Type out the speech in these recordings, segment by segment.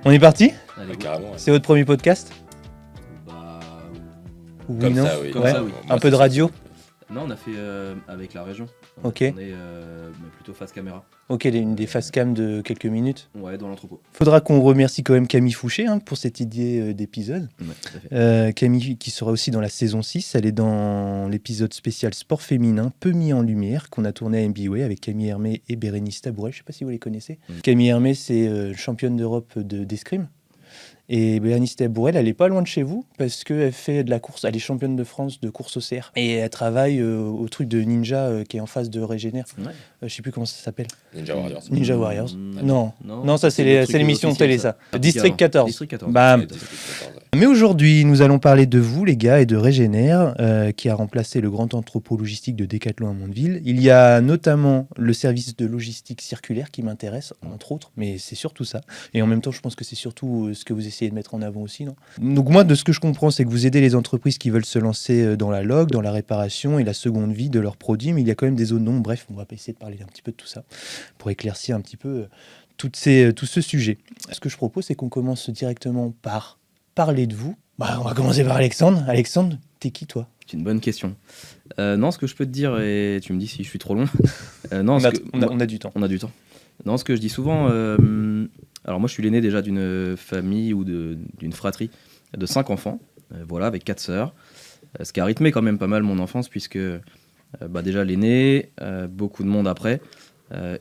On est parti ? Allez, Carrément. Ouais. C'est votre premier podcast ? Bah, Oui, Comme non ça, oui. Comme Ouais. ça, oui. Un peu de radio ? non, on a fait avec la région. Ok. On est mais plutôt face caméra. Ok, une des face cam de quelques minutes. Ouais, dans l'entrepôt. Faudra qu'on remercie quand même Camille Fouché pour cette idée d'épisode. Ouais, tout à fait. Camille qui sera aussi dans la saison 6, elle est dans l'épisode spécial sport féminin, peu mis en lumière, qu'on a tourné à MBWay avec Camille Hermé et Bérénice Tabouret, je ne sais pas si vous les connaissez. Camille Hermé, c'est championne d'Europe d'escrime. Et Bérénice Tabouret, elle n'est pas loin de chez vous, parce qu'elle fait de la course, elle est championne de France de course au CR. Et elle travaille au truc de Ninja qui est en face de Régénère. Ouais. Je ne sais plus comment ça s'appelle. Ninja Warriors. Ninja Warriors. Non. Non, ça c'est le truc l'émission officiel, télé, ça. District 14. District 14. Bam. Ouais, tout à fait. Mais aujourd'hui, nous allons parler de vous, les gars, et de Régénère, qui a remplacé le grand entrepôt logistique de Decathlon à Mondeville. Il y a notamment le service de logistique circulaire qui m'intéresse, entre autres, mais c'est surtout ça. Et en même temps, je pense que c'est surtout ce que vous essayez de mettre en avant aussi, non ? Donc moi, de ce que je comprends, c'est que vous aidez les entreprises qui veulent se lancer dans la log, dans la réparation et la seconde vie de leurs produits, mais il y a quand même des zones d'ombre. Bref, on va essayer de parler un petit peu de tout ça, pour éclaircir un petit peu tout ce sujet. Ce que je propose, c'est qu'on commence directement par parler de vous. On va commencer par Alexandre. Alexandre, t'es qui toi ? C'est une bonne question. Non, ce que je peux te dire, et tu me dis si je suis trop long. On a du temps. On a du temps. Non, ce que je dis souvent, alors moi je suis l'aîné déjà d'une famille ou d'une fratrie de 5 enfants, voilà, avec 4 sœurs, ce qui a rythmé quand même pas mal mon enfance, puisque déjà l'aîné, beaucoup de monde après,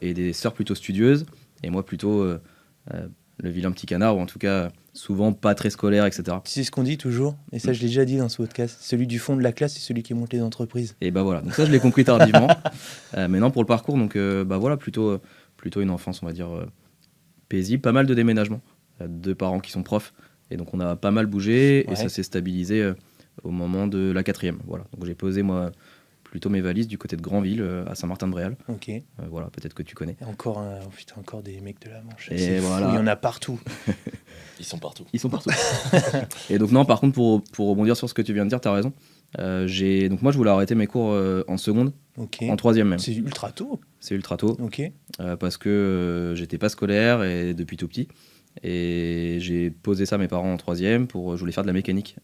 et des sœurs plutôt studieuses, et moi plutôt le vilain petit canard, ou en tout cas souvent pas très scolaire, etc. C'est ce qu'on dit toujours, et ça je l'ai déjà dit dans ce podcast, celui du fond de la classe, c'est celui qui monte les entreprises. Et bah voilà, donc ça je l'ai compris tardivement. Mais non, pour le parcours, donc voilà, plutôt une enfance, on va dire, paisible, pas mal de déménagements, 2 parents qui sont profs, et donc on a pas mal bougé, Ouais. et ça s'est stabilisé au moment de la 4e. Voilà, donc j'ai posé moi plutôt mes valises du côté de Grandville, à Saint-Martin-de-Bréal. Ok. Et Voilà, peut-être que tu connais. encore, encore des mecs de la Manche. Et C'est fou, voilà. il y en a partout. Ils sont partout. Ils sont partout. Et donc non, par contre, pour rebondir sur ce que tu viens de dire, t'as raison. Donc moi je voulais arrêter mes cours en seconde, Ok. en 3e même. C'est ultra tôt. C'est ultra tôt. Ok. Parce que j'étais pas scolaire et depuis tout petit. Et j'ai posé ça à mes parents en 3e je voulais faire de la mécanique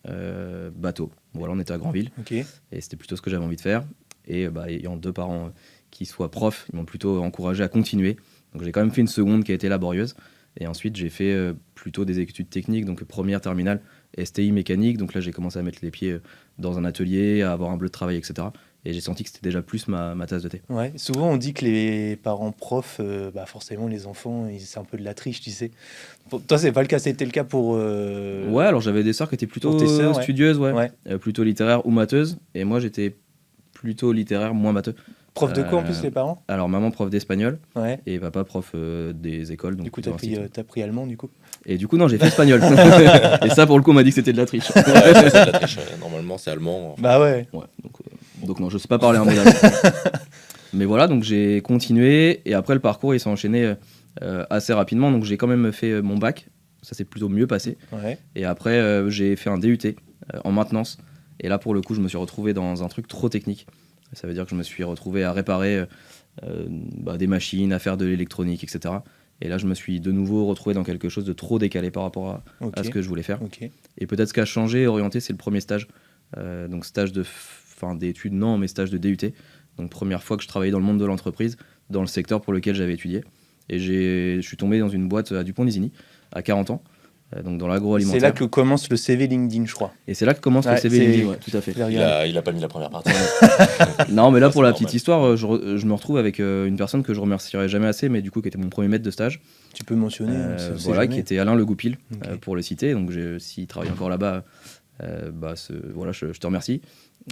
bateau. Voilà, on était à Grandville Ok. et c'était plutôt ce que j'avais envie de faire. Et ayant 2 parents qui soient profs, ils m'ont plutôt encouragé à continuer. Donc j'ai quand même fait une seconde qui a été laborieuse. Et ensuite j'ai fait plutôt des études techniques, donc première terminale, STI mécanique. Donc là j'ai commencé à mettre les pieds dans un atelier, à avoir un bleu de travail, etc. Et j'ai senti que c'était déjà plus ma tasse de thé. Ouais. Souvent on dit que les parents profs, forcément les enfants, c'est un peu de la triche, tu sais. Pour toi c'est pas le cas, c'était le cas pour. Ouais, alors j'avais des sœurs qui étaient plutôt pour tes sœurs, ouais. studieuses, Ouais. plutôt littéraires ou matheuses. Et moi j'étais plutôt littéraire, moins matheux. Prof de quoi en plus les parents ? Alors maman prof d'espagnol Ouais. et papa prof des écoles. Donc Du coup plutôt t'as pris allemand du coup ? Et du coup non, j'ai fait espagnol. Et ça pour le coup on m'a dit que c'était de la triche. Ouais, c'est de la triche. Normalement, c'est allemand. Bah ouais. Ouais, donc non, je sais pas parler un mot d'allemand. Mais voilà, donc j'ai continué et après le parcours il s'est enchaîné assez rapidement. Donc j'ai quand même fait mon bac, ça s'est plutôt mieux passé. Ouais. Et après j'ai fait un DUT en maintenance. Et là pour le coup je me suis retrouvé dans un truc trop technique. Ça veut dire que je me suis retrouvé à réparer des machines, à faire de l'électronique, etc. Et là je me suis de nouveau retrouvé dans quelque chose de trop décalé par rapport Ok. à ce que je voulais faire. Ok. Et peut-être ce qui a changé et orienté, c'est le premier stage. Donc stage d'études, non, mais stage de DUT. Donc première fois que je travaillais dans le monde de l'entreprise, dans le secteur pour lequel j'avais étudié. Et je suis tombé dans une boîte à Dupont-Isigny, à 40 ans, donc dans l'agroalimentaire. C'est là que commence le CV LinkedIn, je crois. Et c'est là que commence le Ouais, CV c'est- LinkedIn, ouais, tout à fait. Il a pas mis la première partie. Non, mais là, Ça, pour c'est la normal. petite histoire, je me retrouve avec une personne que je remercierai jamais assez, mais du coup qui était mon premier maître de stage. Tu peux mentionner. on sait Voilà, jamais. qui était Alain Le Goupil, Ok. pour le citer. Donc s'il travaille encore là-bas, voilà, je te remercie.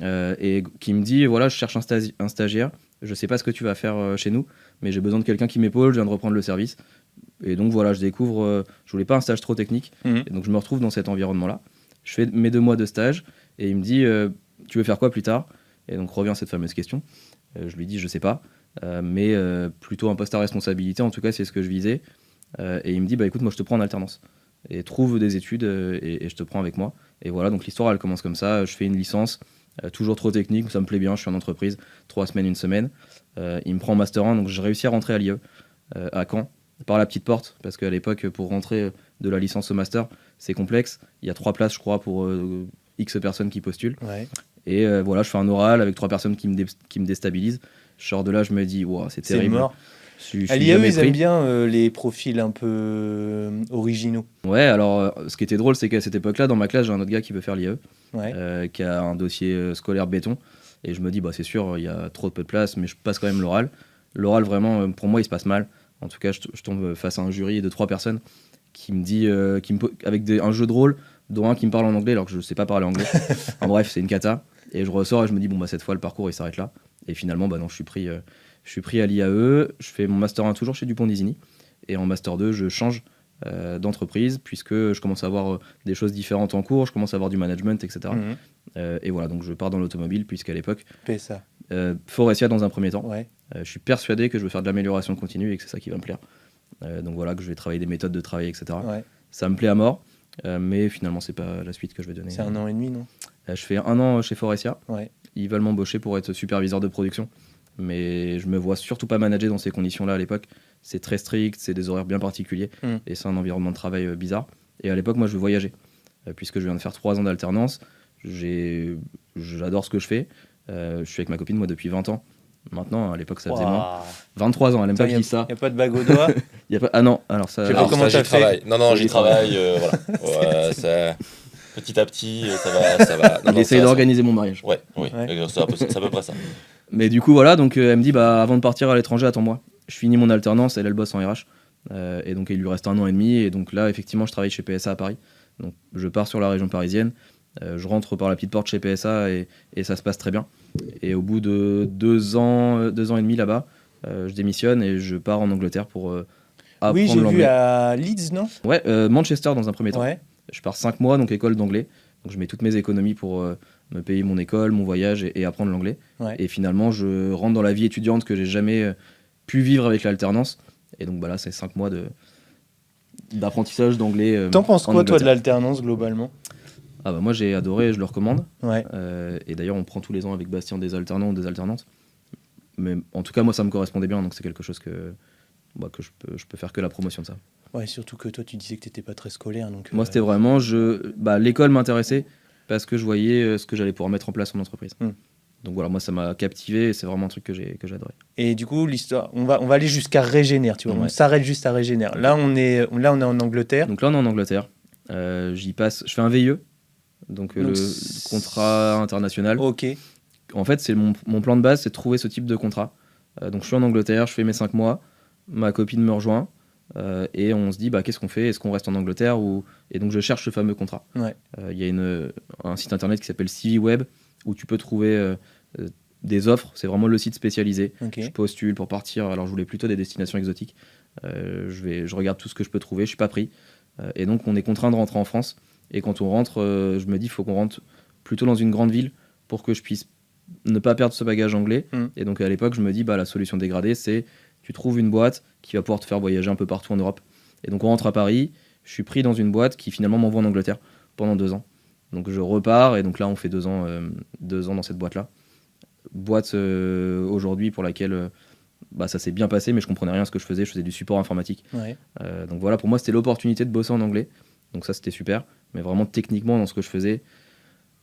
Et qui me dit, voilà, je cherche un stagiaire, je sais pas ce que tu vas faire chez nous, mais j'ai besoin de quelqu'un qui m'épaule, je viens de reprendre le service. Et donc voilà, je découvre, je voulais pas un stage trop technique, Mhm. et donc je me retrouve dans cet environnement-là. Je fais mes 2 mois de stage, et il me dit, tu veux faire quoi plus tard ? Et donc revient cette fameuse question. Je lui dis, je sais pas, mais plutôt un poste à responsabilité, en tout cas c'est ce que je visais. Et il me dit, bah écoute, moi je te prends en alternance. Et trouve des études et je te prends avec moi. Et voilà, donc l'histoire elle commence comme ça. Je fais une licence, toujours trop technique, ça me plaît bien, je suis en entreprise, 3 semaines, 1 semaine. Il me prend en master 1, donc j'ai réussi à rentrer à l'IE, à Caen. par la petite porte, parce qu'à l'époque, pour rentrer de la licence au master, c'est complexe. Il y a 3 places, je crois, pour X personnes qui postulent. Ouais. Et voilà, je fais un oral avec 3 personnes qui me déstabilisent. Je sors de là, je me dis, wow, c'est C'est terrible. mort. Je À suis l'IAE, jamais ils aiment pris. bien les profils un peu originaux. Ouais, alors ce qui était drôle, c'est qu'à cette époque-là, dans ma classe, j'ai un autre gars qui veut faire l'IAE, Ouais. qui a un dossier scolaire béton. Et je me dis, bah, c'est sûr, il y a trop peu de place, mais je passe quand même l'oral. L'oral, vraiment, pour moi, il se passe mal. En tout cas, je tombe face à un jury de 3 personnes qui me dit, avec un jeu de rôle, dont un qui me parle en anglais alors que je ne sais pas parler anglais. En bref, c'est une cata. Et je ressors et je me dis, bon, bah, cette fois, le parcours, il s'arrête là. Et finalement, bah, non, je suis pris à l'IAE. Je fais mon Master 1 toujours chez Dupont-Désigny. Et en Master 2, je change d'entreprise, puisque je commence à avoir des choses différentes en cours, je commence à avoir du management, etc. Mhm. Et voilà, donc je pars dans l'automobile, puisqu'à l'époque, PSA. Forestia dans un premier temps. Ouais. Je suis persuadé que je veux faire de l'amélioration continue et que c'est ça qui va me plaire. Donc voilà, que je vais travailler des méthodes de travail, etc. Ouais. Ça me plaît à mort, mais finalement, c'est pas la suite que je vais donner. C'est 1 an et demi, non? Je fais 1 an chez Forestia. Ouais. Ils veulent m'embaucher pour être superviseur de production, mais je me vois surtout pas manager dans ces conditions-là à l'époque. C'est très strict, c'est des horaires bien particuliers, et c'est un environnement de travail bizarre. Et à l'époque, moi, je veux voyager, puisque je viens de faire 3 ans d'alternance. J'adore ce que je fais. Je suis avec ma copine, moi, depuis 20 ans. Maintenant, à l'époque, ça faisait moins. 23 ans, elle aime pas que je dise ça. Il n'y a pas de bague au doigt. Y a pas... Ah non, alors ça... Je sais pas Alors, comment ça, t'as j'y fait. travaille. Non, j'y travaille. Voilà. Ouais, petit à petit, ça va. Il essaye d'organiser mon mariage. Oui, Ouais. c'est à peu près ça. Mais du coup, voilà, donc elle me dit, bah, avant de partir à l'étranger, attends-moi. Je finis mon alternance, elle bosse en RH. Et donc, il lui reste 1 an et demi. Et donc là, effectivement, je travaille chez PSA à Paris. Donc, je pars sur la région parisienne. Je rentre par la petite porte chez PSA et ça se passe très bien. Et au bout de 2 ans et demi là-bas, je démissionne et je pars en Angleterre pour apprendre Oui, j'ai vu l'anglais. à Leeds, non? Ouais, Manchester dans un premier temps. Ouais. Je pars 5 mois, donc école d'anglais. Donc je mets toutes mes économies pour me payer mon école, mon voyage et apprendre l'anglais. Ouais. Et finalement, je rentre dans la vie étudiante que j'ai jamais pu vivre avec l'alternance. Et donc bah là, c'est 5 mois d'apprentissage d'anglais. T'en penses en quoi, toi, de Angleterre. l'alternance, globalement? Ah bah moi, j'ai adoré, je le recommande. Ouais. Et d'ailleurs, on prend tous les ans avec Bastien des alternants ou des alternantes. Mais en tout cas, moi, ça me correspondait bien. Donc c'est quelque chose que je peux faire que la promotion de ça. Ouais, surtout que toi, tu disais que t'étais pas très scolaire. Donc, Moi, c'était vraiment... l'école m'intéressait parce que je voyais ce que j'allais pouvoir mettre en place en entreprise. Donc voilà, moi, ça m'a captivé et c'est vraiment un truc que j'ai adoré. Et du coup, l'histoire, on va aller jusqu'à Régénère, tu vois. Ouais. On s'arrête juste à Régénère. Là, on est en Angleterre. Donc là, on est en Angleterre. J'y passe... Je fais un VIE, donc le contrat international. Ok. En fait, c'est mon plan de base, c'est de trouver ce type de contrat. Donc je suis en Angleterre, je fais mes 5 mois, ma copine me rejoint, et on se dit, bah, qu'est-ce qu'on fait? Est-ce qu'on reste en Angleterre Et donc je cherche ce fameux contrat. Ouais. Il y a un site internet qui s'appelle CV Web, où tu peux trouver des offres, c'est vraiment le site spécialisé. Ok. Je postule pour partir, alors je voulais plutôt des destinations exotiques. Je regarde tout ce que je peux trouver, je suis pas pris. Et donc on est contraint de rentrer en France. Et quand on rentre, je me dis, il faut qu'on rentre plutôt dans une grande ville pour que je puisse ne pas perdre ce bagage anglais. Et donc à l'époque, je me dis, bah, la solution dégradée, c'est tu trouves une boîte qui va pouvoir te faire voyager un peu partout en Europe. Et donc on rentre à Paris, je suis pris dans une boîte qui finalement m'envoie en Angleterre pendant 2 ans. Donc je repars, et donc là on fait 2 ans dans cette boîte-là. Boîte aujourd'hui pour laquelle ça s'est bien passé, mais je comprenais rien à ce que je faisais du support informatique. Ouais. Donc voilà, pour moi c'était l'opportunité de bosser en anglais. Donc ça c'était super, mais vraiment techniquement dans ce que je faisais,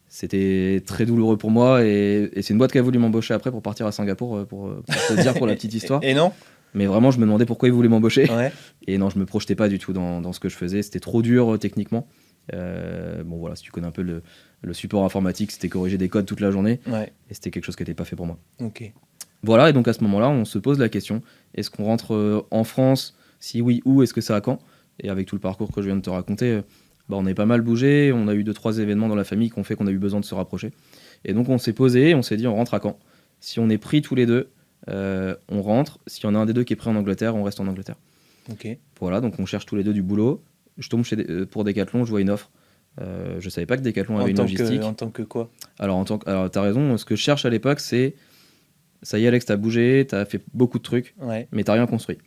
c'était très douloureux pour moi, et c'est une boîte qui a voulu m'embaucher après pour partir à Singapour, pour te dire, pour la petite histoire. Et non? Mais vraiment, je me demandais pourquoi ils voulaient m'embaucher. Ouais. Et non, je me projetais pas du tout dans ce que je faisais. C'était trop dur techniquement. Bon voilà, si tu connais un peu le support informatique, c'était corriger des codes toute la journée. Ouais. Et c'était quelque chose qui n'était pas fait pour moi. Ok. Voilà, et donc à ce moment-là, on se pose la question, est-ce qu'on rentre en France? Si oui, où? Est-ce que c'est à Caen? Et avec tout le parcours que je viens de te raconter, on est pas mal bougé. On a eu 2-3 événements dans la famille qui ont fait qu'on a eu besoin de se rapprocher. Et donc on s'est posé, on s'est dit, on rentre à Caen. Si on est pris tous les deux, on rentre. S'il y en a un des deux qui est pris en Angleterre, on reste en Angleterre. Ok. Voilà, donc on cherche tous les deux du boulot. Je tombe pour Decathlon, je vois une offre. Je savais pas que Decathlon avait une logistique. En tant que quoi? Alors t'as raison, ce que je cherche à l'époque, c'est ça y est Alex, t'as bougé, t'as fait beaucoup de trucs, Ouais. mais t'as rien construit.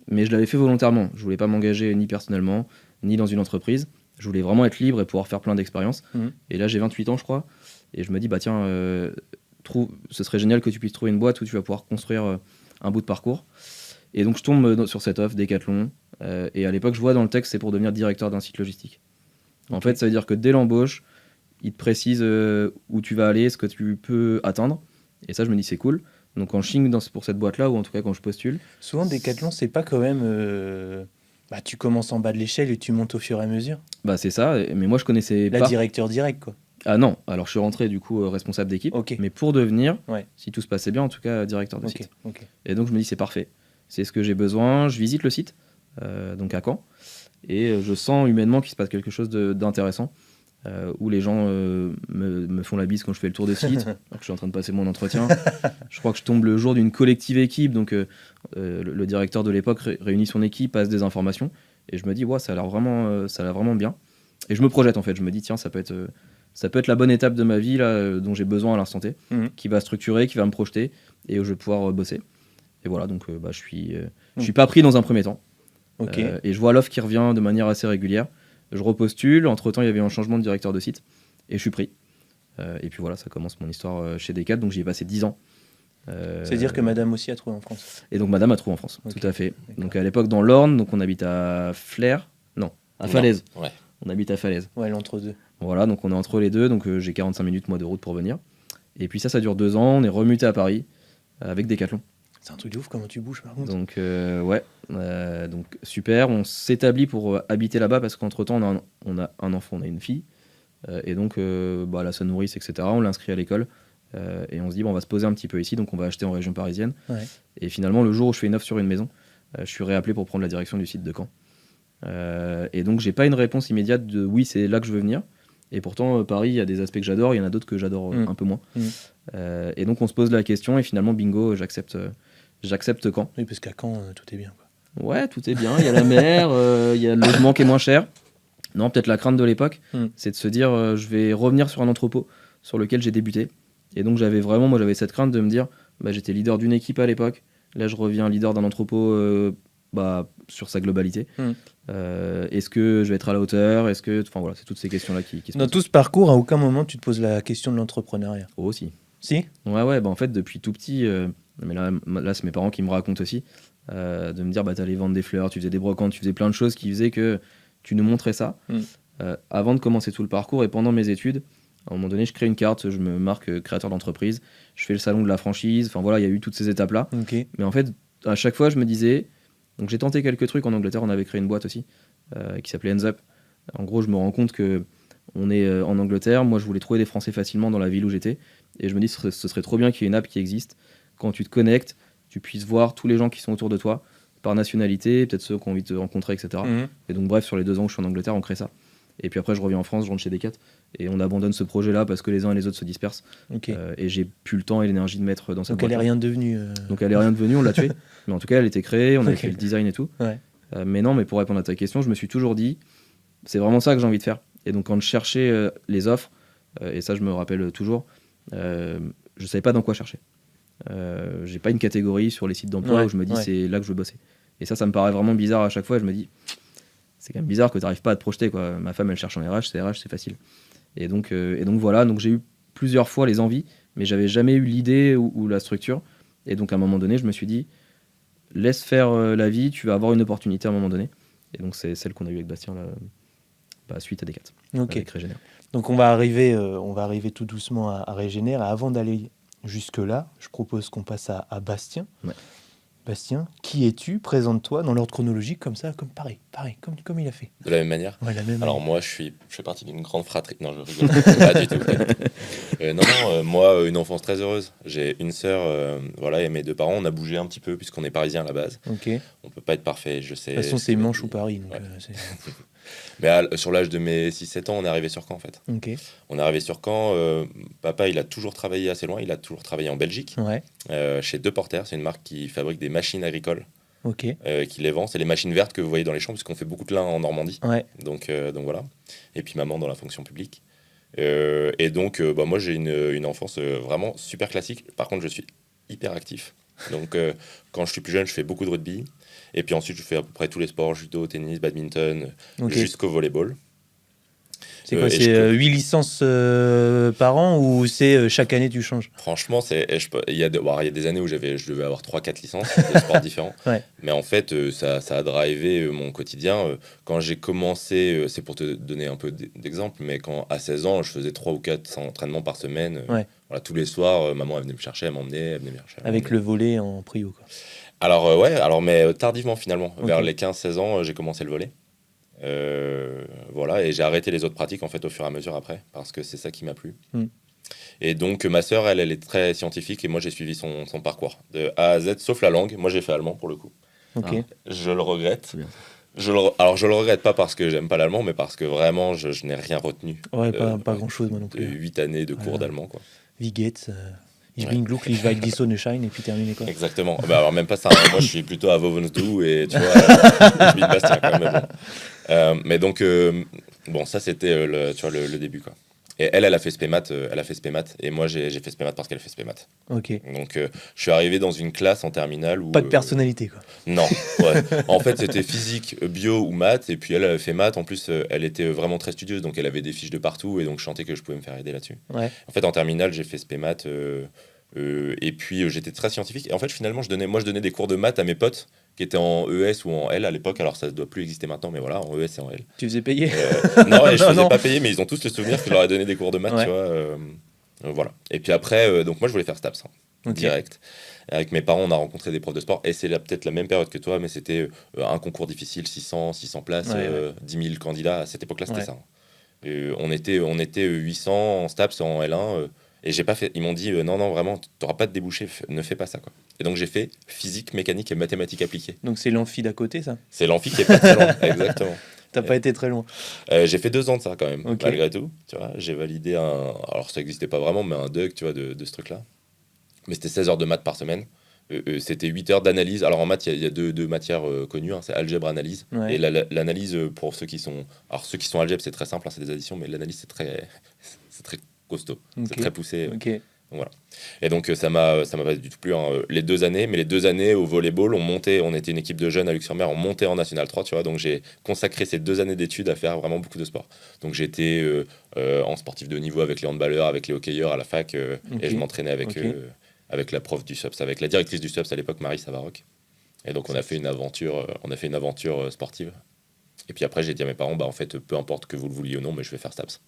Mais je l'avais fait volontairement. Je voulais pas m'engager ni personnellement, ni dans une entreprise. Je voulais vraiment être libre et pouvoir faire plein d'expériences. Et là j'ai 28 ans je crois, et je me dis bah tiens, ce serait génial que tu puisses trouver une boîte où tu vas pouvoir construire un bout de parcours. Et donc je tombe sur cette offre Decathlon. Et à l'époque, je vois dans le texte, c'est pour devenir directeur d'un site logistique. En fait, ça veut dire que dès l'embauche, il te précise où tu vas aller, ce que tu peux atteindre. Et ça, je me dis, c'est cool. Donc quand je signe pour cette boîte-là, ou en tout cas quand je postule. Souvent, Decathlon, c'est pas quand même. Tu commences en bas de l'échelle et tu montes au fur et à mesure. Bah c'est ça, mais moi je connaissais Là, pas. directeur direct, quoi. Ah non, alors je suis rentré du coup responsable d'équipe, mais pour devenir, si tout se passait bien, en tout cas directeur de site. Et donc je me dis c'est parfait, c'est ce que j'ai besoin. Je visite le site, donc à Caen, et je sens humainement qu'il se passe quelque chose d'intéressant, où les gens me font la bise quand je fais le tour de site, alors que je suis en train de passer mon entretien. Je crois que je tombe le jour d'une collective équipe, donc le directeur de l'époque réunit son équipe, passe des informations, et je me dis ouais, ça a l'air vraiment bien. Et je me projette en fait, je me dis tiens, ça peut être la bonne étape de ma vie là, dont j'ai besoin à l'instant T, qui va structurer, qui va me projeter et où je vais pouvoir bosser. Et voilà, donc je suis pas pris dans un premier temps. Et je vois l'offre qui revient de manière assez régulière. Je repostule, entre-temps il y avait un changement de directeur de site et je suis pris. Et puis voilà, ça commence mon histoire chez Decat, donc j'y ai passé 10 ans. C'est-à-dire que madame aussi a trouvé en France. Et donc madame a trouvé en France, tout à fait. D'accord. Donc à l'époque dans l'Orne, donc on habite à Flers, non, à Falaise. Ouais. On habite à Falaise. Ouais, l'entre-deux. Voilà, donc on est entre les deux, donc j'ai 45 minutes moi de route pour venir. Et puis ça dure 2 ans, on est remuté à Paris avec Decathlon. C'est un truc de ouf comment tu bouges par contre. Donc donc super, on s'établit pour habiter là-bas parce qu'entre-temps on a un enfant, on a une fille. Et donc là ça nourrice, etc. On l'inscrit à l'école et on se dit on va se poser un petit peu ici, donc on va acheter en région parisienne. Ouais. Et finalement le jour où je fais une offre sur une maison, je suis réappelé pour prendre la direction du site de Caen. Et donc j'ai pas une réponse immédiate de oui c'est là que je veux venir, et pourtant Paris il y a des aspects que j'adore, il y en a d'autres que j'adore un peu moins. Et donc on se pose la question et finalement bingo, j'accepte Caen. Oui, parce qu'à Caen tout est bien quoi. Ouais, tout est bien, il y a la mer, il y a le logement qui est moins cher. Non, peut-être la crainte de l'époque, c'est de se dire je vais revenir sur un entrepôt sur lequel j'ai débuté. Et donc j'avais cette crainte de me dire j'étais leader d'une équipe à l'époque, là je reviens leader d'un entrepôt sur sa globalité. Est-ce que je vais être à la hauteur? Est-ce que, enfin voilà, c'est toutes ces questions-là qui se posent. Dans tout ce parcours, à aucun moment tu te poses la question de l'entrepreneuriat? Oh si. Si? Ouais, en fait depuis tout petit, mais là c'est mes parents qui me racontent aussi, de me dire t'allais vendre des fleurs, tu faisais des brocantes, tu faisais plein de choses qui faisaient que tu nous montrais ça. Avant de commencer tout le parcours et pendant mes études, à un moment donné, je crée une carte, je me marque créateur d'entreprise, je fais le salon de la franchise, enfin voilà, il y a eu toutes ces étapes-là. Mais en fait, à chaque fois, je me disais. Donc j'ai tenté quelques trucs en Angleterre, on avait créé une boîte aussi qui s'appelait Ends Up. En gros, je me rends compte que on est en Angleterre, moi je voulais trouver des Français facilement dans la ville où j'étais, et je me dis ce serait trop bien qu'il y ait une app qui existe, quand tu te connectes, tu puisses voir tous les gens qui sont autour de toi, par nationalité, peut-être ceux qui ont envie de te rencontrer, etc. Et donc bref, sur les 2 ans où je suis en Angleterre, on crée ça. Et puis après, je reviens en France, je rentre chez Decat, et on abandonne ce projet-là parce que les uns et les autres se dispersent. Et j'ai plus le temps et l'énergie de mettre dans cette boîte. Donc elle est rien devenue. Donc elle est rien devenue, on l'a tuée. Mais en tout cas, elle était créée, on avait fait le design et tout. Ouais. Mais pour répondre à ta question, je me suis toujours dit, c'est vraiment ça que j'ai envie de faire. Et donc quand je cherchais les offres, et ça je me rappelle toujours, je savais pas dans quoi chercher. J'ai pas une catégorie sur les sites d'emploi où je me dis c'est là que je veux bosser. Et ça me paraît vraiment bizarre à chaque fois. Je me dis, c'est quand même bizarre que tu n'arrives pas à te projeter, quoi. Ma femme, elle cherche en RH, c'est facile. Et donc voilà, donc j'ai eu plusieurs fois les envies, mais j'avais jamais eu l'idée ou la structure. Et donc à un moment donné, je me suis dit, laisse faire la vie, tu vas avoir une opportunité à un moment donné. Et donc c'est celle qu'on a eue avec Bastien là, suite à Decat, avec Régénère. Donc on va arriver tout doucement à Régénère. Et avant d'aller jusque-là, je propose qu'on passe à Bastien. Ouais. Bastien, qui es-tu? Présente-toi dans l'ordre chronologique, comme ça, pareil, comme il a fait. De la même manière. Ouais, la même Alors manière. moi, je fais partie d'une grande fratrie. Non, je rigole. Pas du tout. Moi, une enfance très heureuse. J'ai une sœur, et mes 2 parents, on a bougé un petit peu puisqu'on est parisiens à la base. On peut pas être parfait, je sais. De toute façon, c'est Manche ou Paris. Donc, Mais sur l'âge de mes 6-7 ans, on est arrivé sur Caen en fait. On est arrivé sur Caen. Papa, il a toujours travaillé assez loin. Il a toujours travaillé en Belgique, chez De Porter. C'est une marque qui fabrique des machines agricoles, qui les vend. C'est les machines vertes que vous voyez dans les champs, puisqu'on fait beaucoup de lin en Normandie. Donc voilà. Et puis maman dans la fonction publique. Et donc, moi, j'ai une enfance vraiment super classique. Par contre, je suis hyper actif. Donc, quand je suis plus jeune, je fais beaucoup de rugby. Et puis ensuite, je fais à peu près tous les sports, judo, tennis, badminton, jusqu'au volleyball. C'est quoi, c'est 8 licences par an ou c'est chaque année tu changes? Franchement, il y a des années où je devais avoir 3-4 licences de sports différents. Ouais. Mais en fait, ça a drivé mon quotidien. Quand j'ai commencé, c'est pour te donner un peu d'exemple, mais à 16 ans, je faisais 3 ou 4 entraînements par semaine. Ouais. Voilà, tous les soirs, maman elle venait me chercher, elle venait me chercher. Avec le volley en prio, quoi. Alors, mais tardivement finalement. Okay. Vers les 15-16 ans, j'ai commencé le volley. Voilà, et j'ai arrêté les autres pratiques en fait au fur et à mesure après, parce que c'est ça qui m'a plu. Et donc ma sœur, elle est très scientifique, et moi j'ai suivi son parcours de A à Z, sauf la langue. Moi j'ai fait allemand pour le coup. Okay. Je le regrette. Alors je le regrette pas parce que j'aime pas l'allemand, mais parce que vraiment je n'ai rien retenu. Ouais, pas grand chose moi non plus. 8 années de cours d'allemand, quoi. Wie geht's? Ich bin glücklich, weil die Sonne scheint, et puis terminé, quoi. Exactement. Alors même pas ça, hein. Moi je suis plutôt à Vovensdu, et tu vois, je vis de Bastien quand même. Mais donc, bon, ça c'était le début, quoi. Et elle a fait SPMAT, et moi j'ai fait SPMAT parce qu'elle a fait SPMAT. Ok. Donc je suis arrivé dans une classe en terminale où... Pas de personnalité, quoi. Non, ouais. En fait c'était physique, bio ou maths, et puis elle avait fait maths. En plus elle était vraiment très studieuse, donc elle avait des fiches de partout, et donc je sentais que je pouvais me faire aider là-dessus. Ouais. En fait en terminale j'ai fait SPMAT, et puis j'étais très scientifique, et en fait finalement je donnais des cours de maths à mes potes qui étaient en ES ou en L à l'époque. Alors ça ne doit plus exister maintenant, mais voilà, en ES et en L. Tu faisais payer? Non, et je faisais pas payer, mais ils ont tous le souvenir que je leur ai donné des cours de maths, ouais. tu vois. Voilà. Et puis après, donc moi je voulais faire STAPS, direct. Avec mes parents, on a rencontré des profs de sport, et c'est peut-être la même période que toi, mais c'était un concours difficile, 600 places, 10 000 candidats. À cette époque-là, c'était ça. On était 800 en STAPS, en L1. Et j'ai pas fait. Ils m'ont dit non, vraiment, t'auras pas de débouché, ne fais pas ça, quoi. Et donc j'ai fait physique, mécanique et mathématiques appliquées. Donc c'est l'amphi d'à côté, ça? C'est l'amphi qui est pas très loin, exactement. T'as pas été très loin. J'ai fait 2 ans de ça quand même, malgré tout. Tu vois, j'ai validé alors ça existait pas vraiment, mais un DUG, tu vois, de ce truc-là. Mais c'était 16 heures de maths par semaine. C'était 8 heures d'analyse. Alors en maths, il y a deux matières connues, hein, c'est algèbre, analyse. Ouais. Et l'analyse, pour ceux qui sont... Alors ceux qui sont algèbre, c'est très simple, hein, c'est des additions, mais l'analyse, c'est très costaud, c'est très poussé. Donc, voilà. Et donc ça m'a pas du tout plu, hein, les 2 années. Mais les 2 années au volleyball, on était une équipe de jeunes à Luxembourg, on montait en National 3, tu vois. Donc j'ai consacré ces 2 années d'études à faire vraiment beaucoup de sport. Donc j'étais en sportif de haut niveau avec les handballeurs, avec les hockeyeurs à la fac, et je m'entraînais avec la prof du SUPS, avec la directrice du SUPS à l'époque, Marie Savaroc. Et donc on a fait une aventure sportive. Et puis après, j'ai dit à mes parents, en fait, peu importe que vous le vouliez ou non, mais je vais faire STAPS.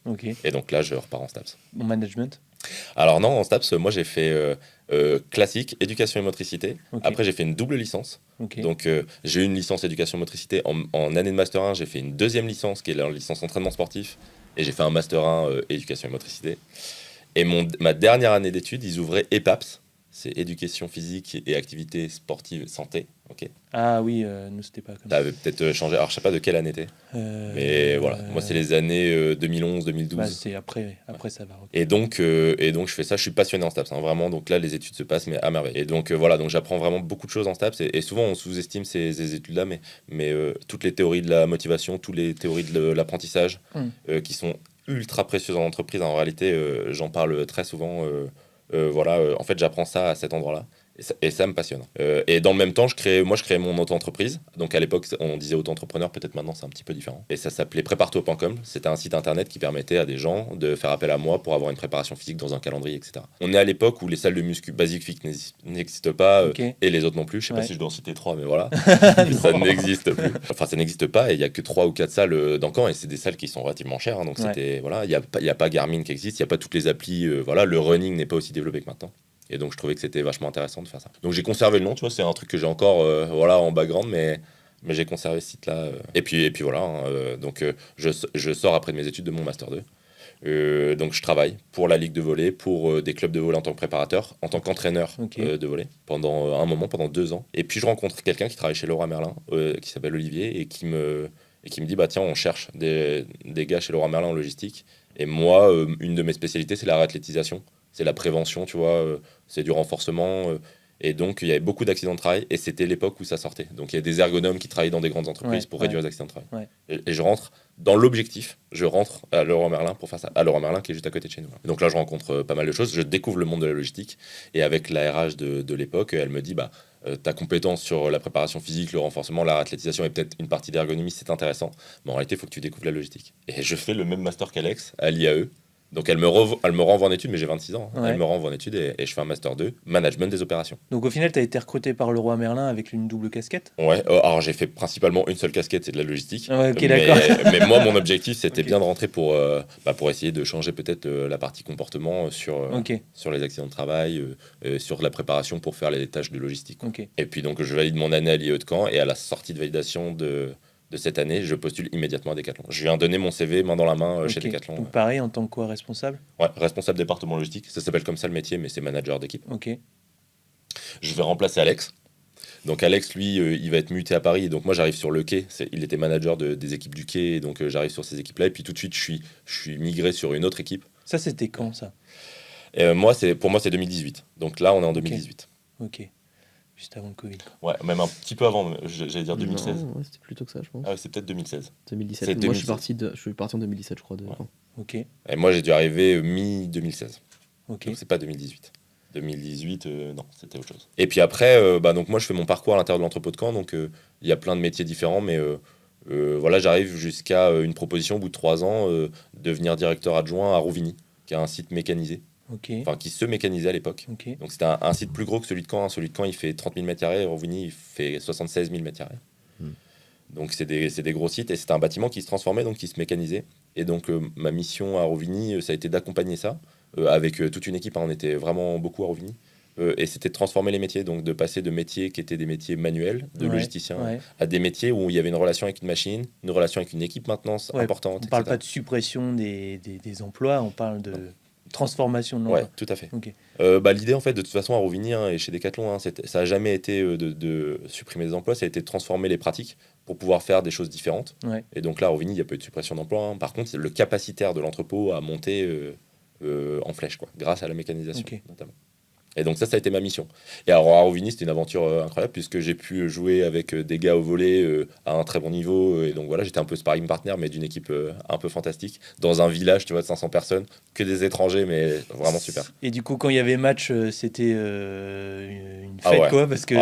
Et donc là, je repars en STAPS. Mon management? Alors non, en STAPS, moi, j'ai fait classique, éducation et motricité. Après, j'ai fait une double licence. Donc, j'ai eu une licence éducation et motricité. En année de Master 1, j'ai fait une 2e licence, qui est la licence entraînement sportif. Et j'ai fait un Master 1 éducation et motricité. Et ma dernière année d'études, ils ouvraient EPAPS. C'est éducation physique et activité sportive santé. Ah oui, nous c'était pas comme ça. T'avais peut-être changé. Alors je sais pas de quelle année t'es. Mais voilà, moi c'est les années 2011, 2012. Bah, c'est après ça va. Et donc je fais ça. Je suis passionné en STAPS, hein, vraiment. Donc là les études se passent mais à merveille. Et donc voilà, donc j'apprends vraiment beaucoup de choses en STAPS. Et souvent on sous-estime ces études-là, mais toutes les théories de la motivation, toutes les théories de l'apprentissage, qui sont ultra précieuses en entreprise. En réalité, j'en parle très souvent. En fait, j'apprends ça à cet endroit-là. Et ça me passionne. Et dans le même temps, je créais mon auto-entreprise. Donc à l'époque, on disait auto-entrepreneur, peut-être maintenant c'est un petit peu différent. Et ça s'appelait Prépare-toi.com. C'était un site internet qui permettait à des gens de faire appel à moi pour avoir une préparation physique dans un calendrier, etc. On est à l'époque où les salles de muscu Basic Fit n'existent pas, et les autres non plus. Je sais pas si je dois en citer 3, mais voilà. Ça n'existe plus. Enfin, ça n'existe pas, et il y a que 3 ou 4 salles dans Caen, et c'est des salles qui sont relativement chères. Hein, donc c'était, voilà, il y a pas Garmin qui existe, il y a pas toutes les applis. Le running n'est pas aussi développé que maintenant. Et donc, je trouvais que c'était vachement intéressant de faire ça. Donc, j'ai conservé le nom, tu vois, c'est un truc que j'ai encore en background, mais j'ai conservé ce site-là. Et puis voilà, hein, donc je sors après de mes études de mon Master 2. Donc, je travaille pour la Ligue de volley, pour des clubs de volley en tant que préparateur, en tant qu'entraîneur de volley, pendant 2 ans. Et puis, je rencontre quelqu'un qui travaille chez Leroy Merlin, qui s'appelle Olivier, et qui me dit, tiens, on cherche des gars chez Leroy Merlin en logistique. Et moi, une de mes spécialités, c'est la réathlétisation. C'est la prévention, tu vois, c'est du renforcement. Et donc, il y avait beaucoup d'accidents de travail, et c'était l'époque où ça sortait. Donc, il y a des ergonomes qui travaillaient dans des grandes entreprises pour réduire les accidents de travail. Et je rentre dans l'objectif, je rentre à Leroy Merlin pour faire ça. À Leroy Merlin, qui est juste à côté de chez nous. Et donc là, je rencontre pas mal de choses. Je découvre le monde de la logistique. Et avec la RH de l'époque, elle me dit, ta compétence sur la préparation physique, le renforcement, la athlétisation et peut-être une partie d'ergonomie, c'est intéressant. Mais en réalité, il faut que tu découvres la logistique. Et je fais le même master qu'Alex à l'IAE. Donc elle me renvoie en études, mais j'ai 26 ans. Ouais. Elle me renvoie en études et je fais un master 2, management des opérations. Donc au final, tu as été recruté par Leroy Merlin avec une double casquette? Ouais, alors j'ai fait principalement une seule casquette, c'est de la logistique. Ouais, ok, d'accord. Mais moi, mon objectif, c'était Ok. bien de rentrer pour essayer de changer peut-être la partie comportement sur les accidents de travail, sur la préparation pour faire les tâches de logistique. Ok. Et puis donc je valide mon année à l'IE de Caen et à la sortie de validation de cette année, je postule immédiatement à Decathlon. Je viens donner mon CV main dans la main chez Ok. Decathlon. Donc pareil, en tant que quoi, responsable? Ouais, responsable département logistique, ça s'appelle comme ça le métier, mais c'est manager d'équipe. Ok. Je vais remplacer Alex. Donc Alex, lui, il va être muté à Paris. Et donc moi, j'arrive sur le quai. Il était manager des équipes du quai. Et donc j'arrive sur ces équipes-là. Et puis tout de suite, je suis migré sur une autre équipe. Ça, c'était quand, ça? Et pour moi, c'est 2018. Donc là, on est en 2018. Ok. Juste avant le Covid. Ouais, même un petit peu avant. J'allais dire 2016. Non, ouais, c'était plutôt que ça, je pense. Ah ouais, c'est peut-être 2016. 2017. C'est Moi, 2016. je suis parti en 2017, je crois. Ouais. Ok. Et moi, j'ai dû arriver mi-2016. Ok. Donc c'est pas 2018. 2018, non, c'était autre chose. Et puis après, donc moi, je fais mon parcours à l'intérieur de l'entrepôt de Caen. Donc il y a plein de métiers différents, mais voilà, j'arrive jusqu'à une proposition au bout de 3 ans, devenir directeur adjoint à Rouvigny, qui a un site mécanisé. Ok. Enfin, qui se mécanisait à l'époque. Ok. Donc c'était un site plus gros que celui de Caen. Celui de Caen, il fait 30 000 m², Rouvigny, il fait 76 000 m². Donc c'est des gros sites, et c'était un bâtiment qui se transformait, donc qui se mécanisait. Et donc ma mission à Rouvigny, ça a été d'accompagner ça, avec toute une équipe, hein. On était vraiment beaucoup à Rouvigny. Et c'était de transformer les métiers, donc de passer de métiers qui étaient des métiers manuels, de logisticiens, à des métiers où il y avait une relation avec une machine, une relation avec une équipe maintenance importante. On ne parle etc. pas de suppression des emplois, on parle de transformation de l'emploi. Ouais, tout à fait. Ok. L'idée, en fait, de toute façon, à Rouvigny et chez Decathlon, ça n'a jamais été de supprimer des emplois, ça a été de transformer les pratiques pour pouvoir faire des choses différentes. Ouais. Et donc là, à Rouvigny, il n'y a pas eu de suppression d'emplois. Hein. Par contre, le capacitaire de l'entrepôt a monté en flèche, quoi, grâce à la mécanisation, notamment. Et donc ça a été ma mission. Et alors à Rouvigny, c'était une aventure incroyable, puisque j'ai pu jouer avec des gars au volley à un très bon niveau. Et donc voilà, j'étais un peu sparring partner, mais d'une équipe un peu fantastique, dans un village, tu vois, de 500 personnes, que des étrangers, mais vraiment super. Et du coup, quand il y avait match, c'était une fête, quoi, parce que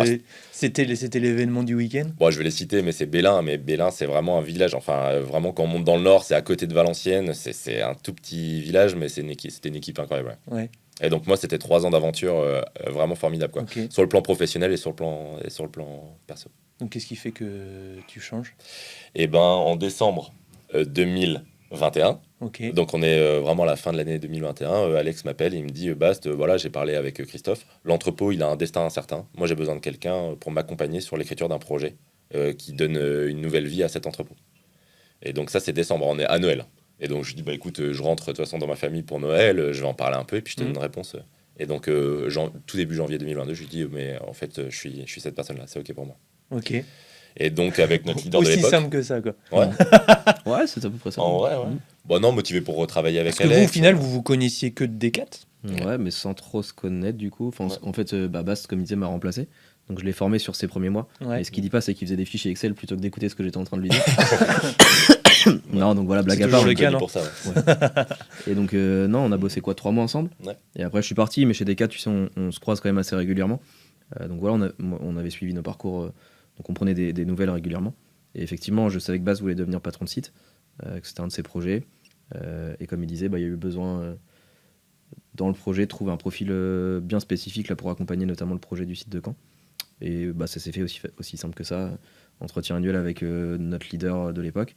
c'était l'événement du week-end. Bon, je vais les citer, mais c'est Bélin. Mais Bélin, c'est vraiment un village. Enfin, vraiment, quand on monte dans le nord, c'est à côté de Valenciennes. C'est un tout petit village, mais c'était une équipe incroyable. Ouais. Et donc moi, c'était 3 ans d'aventure vraiment formidable, quoi. Okay. Sur le plan professionnel et sur le plan perso. Donc qu'est-ce qui fait que tu changes? Eh ben, en décembre 2021, donc on est vraiment à la fin de l'année 2021, Alex m'appelle et il me dit Bast, voilà, j'ai parlé avec Christophe, l'entrepôt, il a un destin incertain. Moi, j'ai besoin de quelqu'un pour m'accompagner sur l'écriture d'un projet qui donne une nouvelle vie à cet entrepôt. Et donc ça, c'est décembre, on est à Noël. Et donc je dis écoute, je rentre de toute façon dans ma famille pour Noël, je vais en parler un peu et puis je te donne une réponse. Et donc tout début janvier 2022, je lui dis mais en fait je suis cette personne-là, c'est ok pour moi. Ok. Et donc avec notre leader de l'époque. Aussi simple que ça, quoi. Ouais. Ouais, c'est à peu près ça. En vrai, ouais. Bon, non, motivé pour retravailler avec Alex. Parce que vous, au final, vous connaissiez que de Decat. Ouais, mais sans trop se connaître du coup. Enfin, en fait, Bast, comme il disait, m'a remplacé. Donc je l'ai formé sur ses premiers mois. Ouais. Et ce qu'il dit pas, c'est qu'il faisait des fichiers Excel plutôt que d'écouter ce que j'étais en train de lui dire. Non, donc voilà, blague à part. C'est toujours le cas, pour ça. Ouais. Et donc, non, on a bossé 3 mois ensemble. Ouais. Et après, je suis parti, mais chez Decat, tu sais, on se croise quand même assez régulièrement. Donc voilà, on avait suivi nos parcours. Donc on prenait des nouvelles régulièrement. Et effectivement, je savais que Bast voulait devenir patron de site, que c'était un de ses projets. Et comme il disait, il y a eu besoin dans le projet de trouver un profil bien spécifique là, pour accompagner notamment le projet du site de Caen. Et ça s'est fait aussi simple que ça. Entretien annuel avec notre leader de l'époque.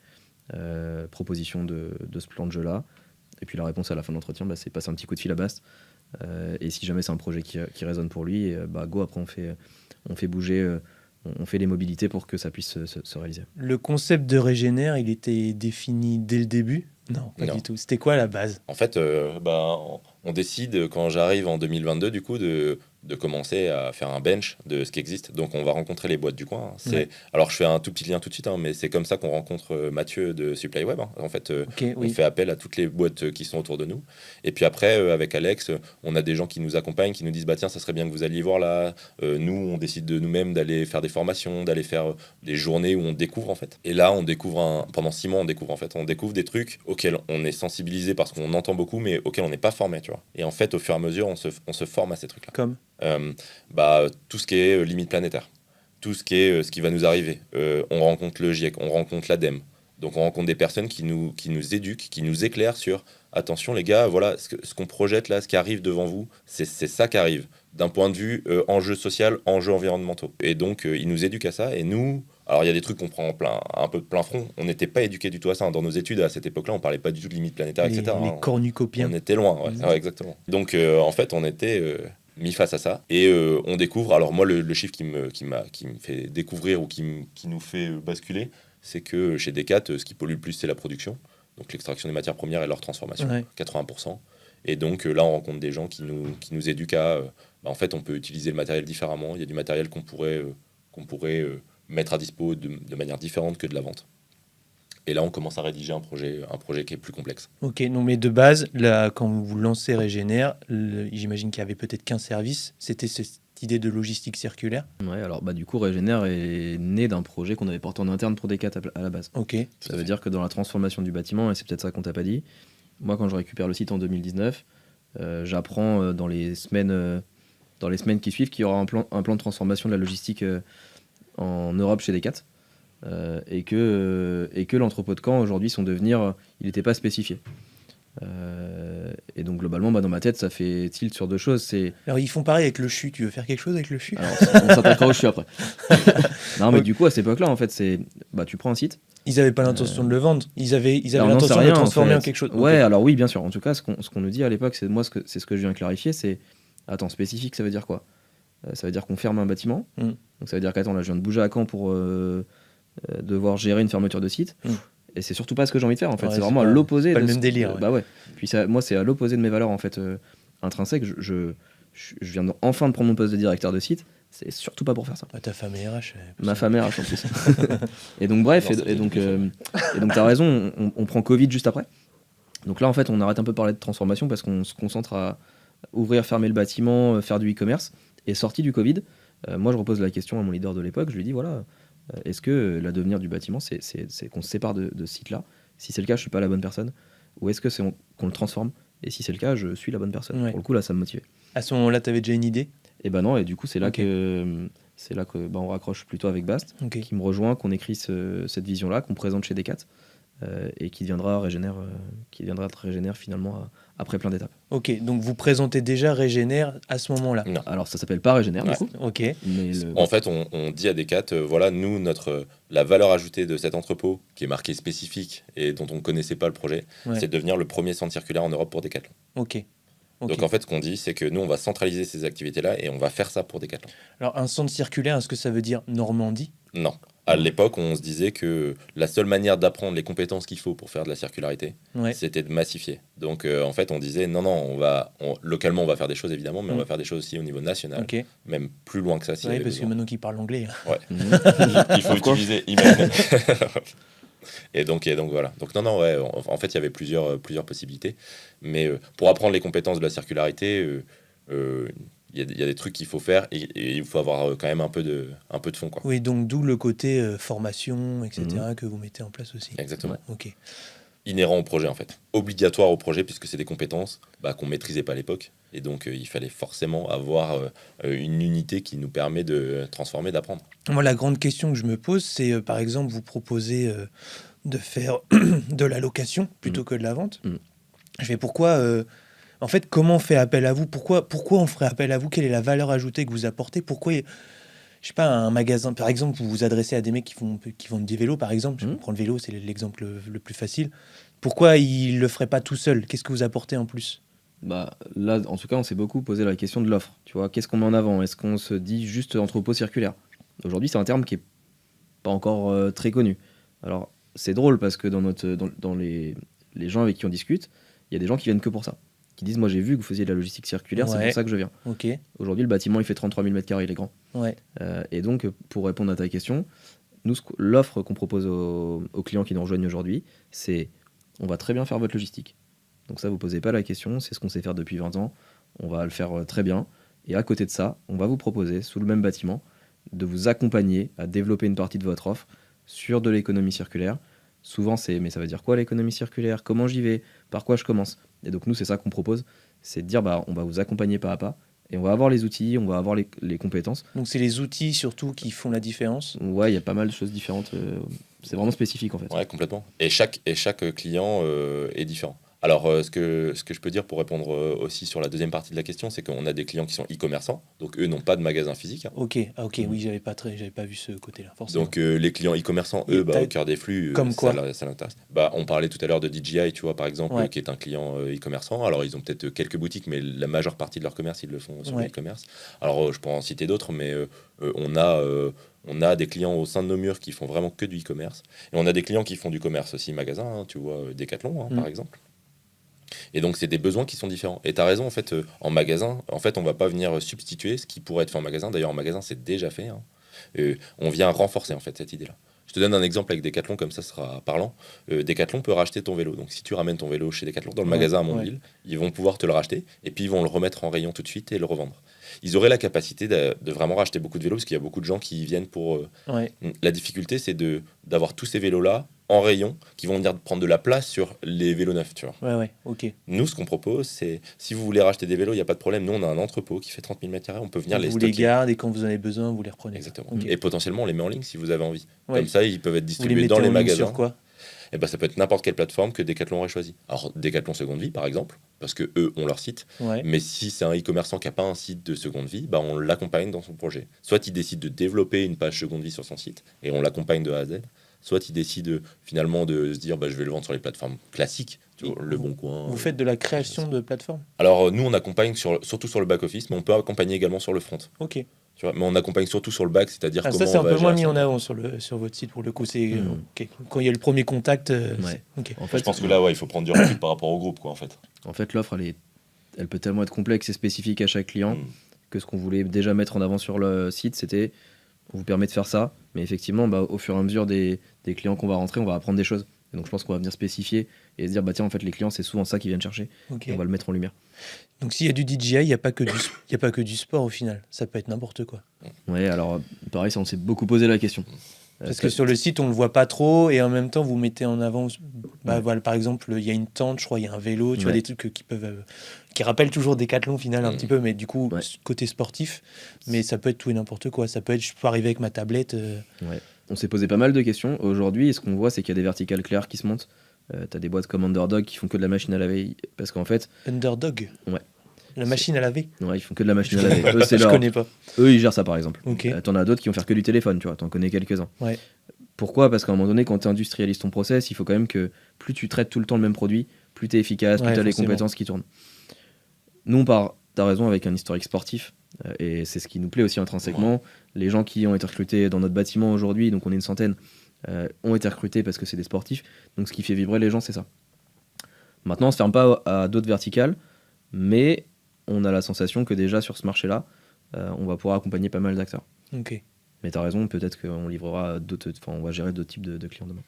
Proposition de ce plan de jeu-là. Et puis la réponse à la fin de l'entretien, c'est passer un petit coup de fil à Bast. Et si jamais c'est un projet qui résonne pour lui, go, après on fait bouger... on fait les mobilités pour que ça puisse se réaliser. Le concept de Régénère, il était défini dès le début? Non, pas du tout. C'était quoi la base? En fait, on décide, quand j'arrive en 2022, du coup, de commencer à faire un bench de ce qui existe. Donc, on va rencontrer les boîtes du coin. Alors, je fais un tout petit lien tout de suite, mais c'est comme ça qu'on rencontre Mathieu de Supply Web. En fait, on fait appel à toutes les boîtes qui sont autour de nous. Et puis après, avec Alex, on a des gens qui nous accompagnent, qui nous disent tiens, ça serait bien que vous alliez voir là. Nous, on décide de nous-mêmes d'aller faire des formations, d'aller faire des journées où on découvre, en fait. Et là, on découvre pendant 6 mois, on découvre des trucs auxquels on est sensibilisé parce qu'on entend beaucoup, mais auxquels on n'est pas formé, tu vois. Et en fait, au fur et à mesure, on se forme à ces trucs-là. Comme Tout ce qui est limite planétaire, tout ce qui est ce qui va nous arriver. On rencontre le GIEC, on rencontre l'ADEME. Donc on rencontre des personnes qui nous éduquent, qui nous éclairent sur attention les gars, voilà ce qu'on projette là, ce qui arrive devant vous, c'est ça qui arrive d'un point de vue enjeu social, enjeux environnementaux. Et donc ils nous éduquent à ça. Et nous, alors il y a des trucs qu'on prend un peu de plein front. On n'était pas éduqués du tout à ça. Dans nos études à cette époque-là, on parlait pas du tout de limite planétaire, etc. Les cornucopiens. On était loin, ouais, exactement. Donc en fait on était mis face à ça et on découvre. Alors moi le chiffre qui me fait découvrir ou qui nous fait basculer, c'est que chez Decat, ce qui pollue le plus, c'est la production, donc l'extraction des matières premières et leur transformation, 80%. Et donc là, on rencontre des gens qui nous éduquent à... en fait, on peut utiliser le matériel différemment. Il y a du matériel qu'on pourrait mettre à dispo de manière différente que de la vente. Et là, on commence à rédiger un projet qui est plus complexe. Ok, non, mais de base, là, quand vous lancez Régénère, j'imagine qu'il y avait peut-être qu'un service. C'était cette idée de logistique circulaire. Ouais, alors du coup, Régénère est né d'un projet qu'on avait porté en interne pour Decat à la base. Ok. Ça veut dire que dans la transformation du bâtiment, et c'est peut-être ça qu'on t'a pas dit, moi, quand je récupère le site en 2019, j'apprends dans les semaines qui suivent qu'il y aura un plan de transformation de la logistique en Europe chez Decat. Et que l'entrepôt de Caen aujourd'hui son devenir il n'était pas spécifié et donc globalement dans ma tête ça fait tilt sur deux choses. Alors ils font pareil avec le CHU, tu veux faire quelque chose avec le CHU? Alors on s'attaquera au CHU après. Non mais du coup à cette époque là en fait c'est tu prends un site, ils n'avaient pas l'intention de le vendre, ils avaient l'intention de le transformer en quelque chose. Ouais, alors oui bien sûr, en tout cas ce qu'on nous dit à l'époque c'est ce que je viens de clarifier, c'est attends, spécifique ça veut dire quoi? Ça veut dire qu'on ferme un bâtiment, donc ça veut dire qu'attends là je viens de bouger à Caen pour devoir gérer une fermeture de site, et c'est surtout pas ce que j'ai envie de faire en fait. C'est vraiment à l'opposé. Pas le même délire. Bah ouais. Puis moi c'est à l'opposé de mes valeurs en fait intrinsèques. Je viens enfin de prendre mon poste de directeur de site. C'est surtout pas pour faire ça. Ta femme est RH. Ma femme est RH en plus. Et donc bref, et donc t'as raison. On prend Covid juste après. Donc là en fait on arrête un peu de parler de transformation parce qu'on se concentre à ouvrir, fermer le bâtiment, faire du e-commerce. Et sorti du Covid, moi je repose la question à mon leader de l'époque. Je lui dis voilà. Est-ce que l'avenir du bâtiment, c'est qu'on se sépare de ce site-là? Si c'est le cas, je suis pas la bonne personne. Ou est-ce que c'est qu'on le transforme? Et si c'est le cas, je suis la bonne personne. Pour le coup, là, ça me motivait. À ce moment-là, tu avais déjà une idée? Et non, et du coup, c'est là que on raccroche plutôt avec Bast, qui me rejoint, qu'on écrit cette vision-là, qu'on présente chez Decat, et qui deviendra Régénère finalement après plein d'étapes. Ok, donc vous présentez déjà Régénère à ce moment-là? Non. Alors ça s'appelle pas Régénère du coup. Ok. Mais en fait, on dit à Decat, voilà, nous, la valeur ajoutée de cet entrepôt, qui est marqué spécifique et dont on ne connaissait pas le projet, c'est de devenir le premier centre circulaire en Europe pour Decathlon. Ok. Donc en fait, ce qu'on dit, c'est que nous, on va centraliser ces activités-là et on va faire ça pour Decathlon. Alors un centre circulaire, est-ce que ça veut dire Normandie? Non. À l'époque, on se disait que la seule manière d'apprendre les compétences qu'il faut pour faire de la circularité, c'était de massifier. Donc en fait, on disait non, localement, on va faire des choses évidemment, mais on va faire des choses aussi au niveau national, même plus loin que ça. Oui, parce que maintenant qu'ils parlent anglais. Il faut utiliser email. Et donc voilà. Donc non, en fait, il y avait plusieurs possibilités. Mais pour apprendre les compétences de la circularité, il y a des trucs qu'il faut faire et il faut avoir quand même un peu de fond, quoi. Oui, donc d'où le côté formation, etc. que vous mettez en place aussi. Exactement. Ok. Inhérent au projet, en fait. Obligatoire au projet, puisque c'est des compétences qu'on ne maîtrisait pas à l'époque. Et donc, il fallait forcément avoir une unité qui nous permet de transformer, d'apprendre. Moi, la grande question que je me pose, c'est, par exemple, vous proposez de faire de la location plutôt que de la vente. Je fais pourquoi... En fait, comment on fait appel à vous? Pourquoi on ferait appel à vous? Quelle est la valeur ajoutée que vous apportez? Pourquoi, je sais pas, un magasin, par exemple, vous vous adressez à des mecs qui vendent des vélos, par exemple. Je prends le vélo, c'est l'exemple le plus facile. Pourquoi ils le feraient pas tout seul? Qu'est-ce que vous apportez en plus? Là, en tout cas, on s'est beaucoup posé la question de l'offre. Tu vois, qu'est-ce qu'on met en avant? Est-ce qu'on se dit juste entrepôt circulaire? Aujourd'hui, c'est un terme qui est pas encore très connu. Alors, c'est drôle parce que dans les gens avec qui on discute, il y a des gens qui viennent que pour ça. Qui disent, moi j'ai vu que vous faisiez de la logistique circulaire, c'est pour ça que je viens. Okay. Aujourd'hui, le bâtiment, il fait 33 000 m², il est grand. Et donc, pour répondre à ta question, nous, l'offre qu'on propose aux clients qui nous rejoignent aujourd'hui, c'est, on va très bien faire votre logistique. Donc ça, vous posez pas la question, c'est ce qu'on sait faire depuis 20 ans, on va le faire très bien. Et à côté de ça, on va vous proposer, sous le même bâtiment, de vous accompagner à développer une partie de votre offre sur de l'économie circulaire. Souvent, mais ça veut dire quoi l'économie circulaire? Comment j'y vais? Par quoi je commence? Et donc nous, c'est ça qu'on propose, c'est de dire on va vous accompagner pas à pas Et on va avoir les outils, on va avoir les compétences. Donc c'est les outils surtout qui font la différence. Ouais, il y a pas mal de choses différentes. C'est vraiment spécifique en fait. Ouais, complètement. Et chaque client est différent. Alors, ce que je peux dire pour répondre aussi sur la deuxième partie de la question, c'est qu'on a des clients qui sont e-commerçants, donc eux n'ont pas de magasin physique. Hein. Ok, oui, j'avais pas vu ce côté-là, forcément. Donc, les clients e-commerçants, eux, au cœur des flux, comme quoi ça l'intéresse. On parlait tout à l'heure de DJI, tu vois, par exemple, qui est un client e-commerçant. Alors, ils ont peut-être quelques boutiques, mais la majeure partie de leur commerce, ils le font sur l'e-commerce. Alors, je pourrais en citer d'autres, mais on a des clients au sein de nos murs qui font vraiment que du e-commerce. Et on a des clients qui font du commerce aussi magasin, hein, tu vois, Decathlon, par exemple. Et donc, c'est des besoins qui sont différents. Et tu as raison, en fait, en magasin, en fait, on va pas venir substituer ce qui pourrait être fait en magasin. D'ailleurs, en magasin, c'est déjà fait. Hein. On vient renforcer, en fait, cette idée-là. Je te donne un exemple avec Decathlon, comme ça sera parlant. Decathlon peut racheter ton vélo. Donc, si tu ramènes ton vélo chez Decathlon, dans le magasin à Mondeville, ils vont pouvoir te le racheter et puis ils vont le remettre en rayon tout de suite et le revendre. Ils auraient la capacité de vraiment racheter beaucoup de vélos parce qu'il y a beaucoup de gens qui y viennent pour... La difficulté, c'est d'avoir tous ces vélos-là en rayon qui vont venir prendre de la place sur les vélos neufs, tu vois. Ok. Nous, ce qu'on propose, c'est si vous voulez racheter des vélos, il n'y a pas de problème. Nous, on a un entrepôt qui fait 30 000 m², on peut venir les stocker. Vous les gardez et quand vous en avez besoin, vous les reprenez. Exactement. Okay. Et potentiellement, on les met en ligne si vous avez envie. Ouais. Comme ça, ils peuvent être distribués dans les magasins. Sur quoi ? Et ben, ça peut être n'importe quelle plateforme que Decathlon aurait choisi. Alors, Decathlon Seconde Vie, par exemple, parce que eux ont leur site. Mais si c'est un e-commerçant qui n'a pas un site de Seconde Vie, on l'accompagne dans son projet. Soit il décide de développer une page Seconde Vie sur son site et on l'accompagne de A à Z. Soit il décide finalement de se dire je vais le vendre sur les plateformes classiques, Le Bon Coin. Vous faites de la création de plateformes ? Alors nous on accompagne surtout sur le back-office, mais on peut accompagner également sur le front. Ok. Tu vois, mais on accompagne surtout sur le back, c'est-à-dire comment ça c'est on un va peu moins mis ça. en avant sur votre site pour le coup. C'est quand il y a le premier contact. Okay. En fait, je pense que là il faut prendre du recul par rapport au groupe quoi en fait. En fait l'offre elle peut tellement être complexe et spécifique à chaque client que ce qu'on voulait déjà mettre en avant sur le site c'était on vous permet de faire ça, mais effectivement, au fur et à mesure des clients qu'on va rentrer, on va apprendre des choses. Et donc je pense qu'on va venir spécifier et se dire, tiens, en fait, les clients, c'est souvent ça qu'ils viennent chercher. Et on va le mettre en lumière. Donc s'il y a du DJI, il n'y a pas que du sport au final. Ça peut être n'importe quoi. Ouais, alors pareil, ça, on s'est beaucoup posé la question. Parce que sur le site, on ne le voit pas trop et en même temps, vous mettez en avant... voilà, par exemple, il y a une tente, je crois, il y a un vélo, tu vois, des trucs qui rappellent toujours Decathlon au final un petit peu, mais du coup, côté sportif. Mais ça peut être tout et n'importe quoi. Ça peut être, je peux arriver avec ma tablette. On s'est posé pas mal de questions. Aujourd'hui, ce qu'on voit, c'est qu'il y a des verticales claires qui se montent. T'as des boîtes comme Underdog qui font que de la machine à laver. Parce qu'en fait... Underdog ? Ouais. La machine à laver ? Ouais, ils font que de la machine à laver. Eux, je connais pas. Eux, ils gèrent ça, par exemple. Okay. T'en as d'autres qui vont faire que du téléphone, tu vois. T'en connais quelques-uns. Ouais. Pourquoi ? Parce qu'à un moment donné, quand tu industrialises ton process, il faut quand même que plus tu traites tout le temps le même produit, plus tu es efficace, plus tu as les compétences qui tournent. Nous, t'as raison, avec un historique sportif, et c'est ce qui nous plaît aussi intrinsèquement. Ouais. Les gens qui ont été recrutés dans notre bâtiment aujourd'hui, donc on est une centaine, ont été recrutés parce que c'est des sportifs. Donc ce qui fait vibrer les gens, c'est ça. Maintenant, on ne se ferme pas à d'autres verticales, mais on a la sensation que déjà sur ce marché-là, on va pouvoir accompagner pas mal d'acteurs. Ok. Mais t'as raison, peut-être qu'on livrera on va gérer d'autres types de clients demain.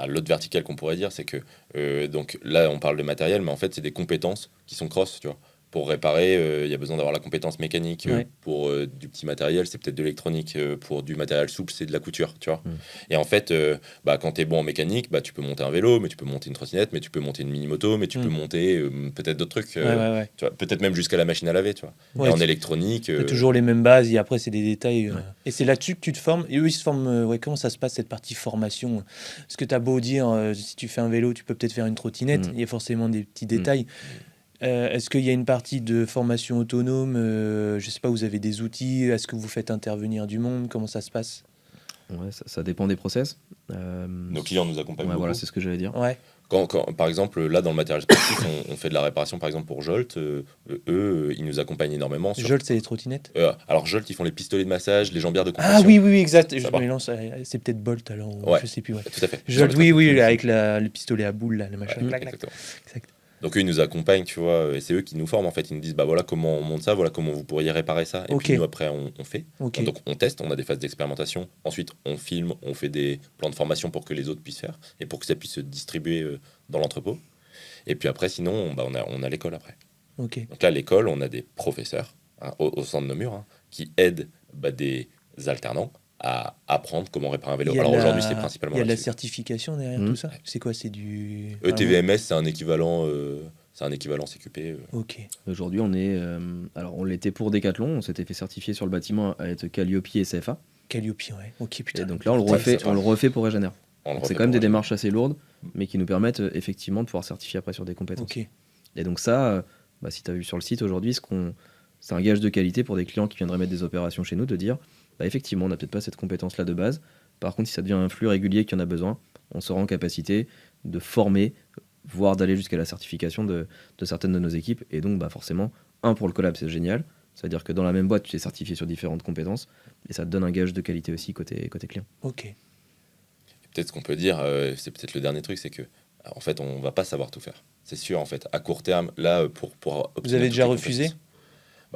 L'autre verticale qu'on pourrait dire, c'est que donc là on parle de matériel, mais en fait c'est des compétences qui sont cross, tu vois. Pour réparer, il y a besoin d'avoir la compétence mécanique. Pour du petit matériel, c'est peut-être de l'électronique. Pour du matériel souple, c'est de la couture, tu vois. Et en fait, quand tu es bon en mécanique, tu peux monter un vélo, mais tu peux monter une trottinette, mais tu peux monter une mini-moto, mais tu peux monter peut-être d'autres trucs. Tu vois, peut-être même jusqu'à la machine à laver, tu vois. Et en électronique... C'est toujours les mêmes bases, et après, c'est des détails. Et c'est là-dessus que tu te formes. Et eux, ils se forment... comment ça se passe, cette partie formation ? Parce que tu as beau dire, si tu fais un vélo, tu peux peut-être faire une trottinette. Il y a forcément des petits détails. Est-ce qu'il y a une partie de formation autonome ? Je sais pas, vous avez des outils ? Est-ce que vous faites intervenir du monde ? Comment ça se passe ? Ouais, ça dépend des process. Nos clients nous accompagnent beaucoup. Voilà, c'est ce que j'allais dire. Ouais. Quand, par exemple, là, dans le matériel sportif, on fait de la réparation, par exemple, pour Jolt. Eux, ils nous accompagnent énormément. Jolt, c'est les trottinettes ? Alors, Jolt, ils font les pistolets de massage, les jambières de compression. Ah oui, exact. Je me lance. C'est peut-être Bolt, alors. Je sais plus. Ouais. Tout à fait. Jolt, oui, avec le pistolet à boule, là, le machin. Exactement. Exact. Donc eux, ils nous accompagnent, tu vois, et c'est eux qui nous forment, en fait. Ils nous disent, voilà comment on monte ça, voilà comment vous pourriez réparer ça. Et puis nous, après, on fait. Donc on teste, on a des phases d'expérimentation. Ensuite, on filme, on fait des plans de formation pour que les autres puissent faire et pour que ça puisse se distribuer dans l'entrepôt. Et puis après, sinon, on a l'école après. Donc là, l'école, on a des professeurs au sein de nos murs qui aident des alternants à apprendre comment réparer un vélo. Alors aujourd'hui, c'est principalement... Il y a de la certification derrière tout ça. C'est quoi ? C'est du... ETVMS, c'est un équivalent... c'est un équivalent CQP. Ok. Aujourd'hui, on est. Alors, on l'était pour Decathlon, on s'était fait certifier sur le bâtiment à être Calliope et CFA. Calliope, ouais. Ok, putain. Et donc là, on le refait pour Regener. C'est quand même des démarches assez lourdes, mais qui nous permettent effectivement de pouvoir certifier après sur des compétences. Ok. Et donc, ça, si tu as vu sur le site aujourd'hui, c'est un gage de qualité pour des clients qui viendraient mettre des opérations chez nous, de dire effectivement, on n'a peut-être pas cette compétence-là de base. Par contre, si ça devient un flux régulier qui en a besoin, on sera en capacité de former, voire d'aller jusqu'à la certification de certaines de nos équipes. Et donc, forcément, pour le collab, c'est génial. C'est-à-dire que dans la même boîte, tu es certifié sur différentes compétences et ça te donne un gage de qualité aussi côté client. Ok. Et peut-être ce qu'on peut dire, c'est peut-être le dernier truc, c'est que en fait, on va pas savoir tout faire. C'est sûr, en fait. À court terme, là, pour vous avez déjà refusé?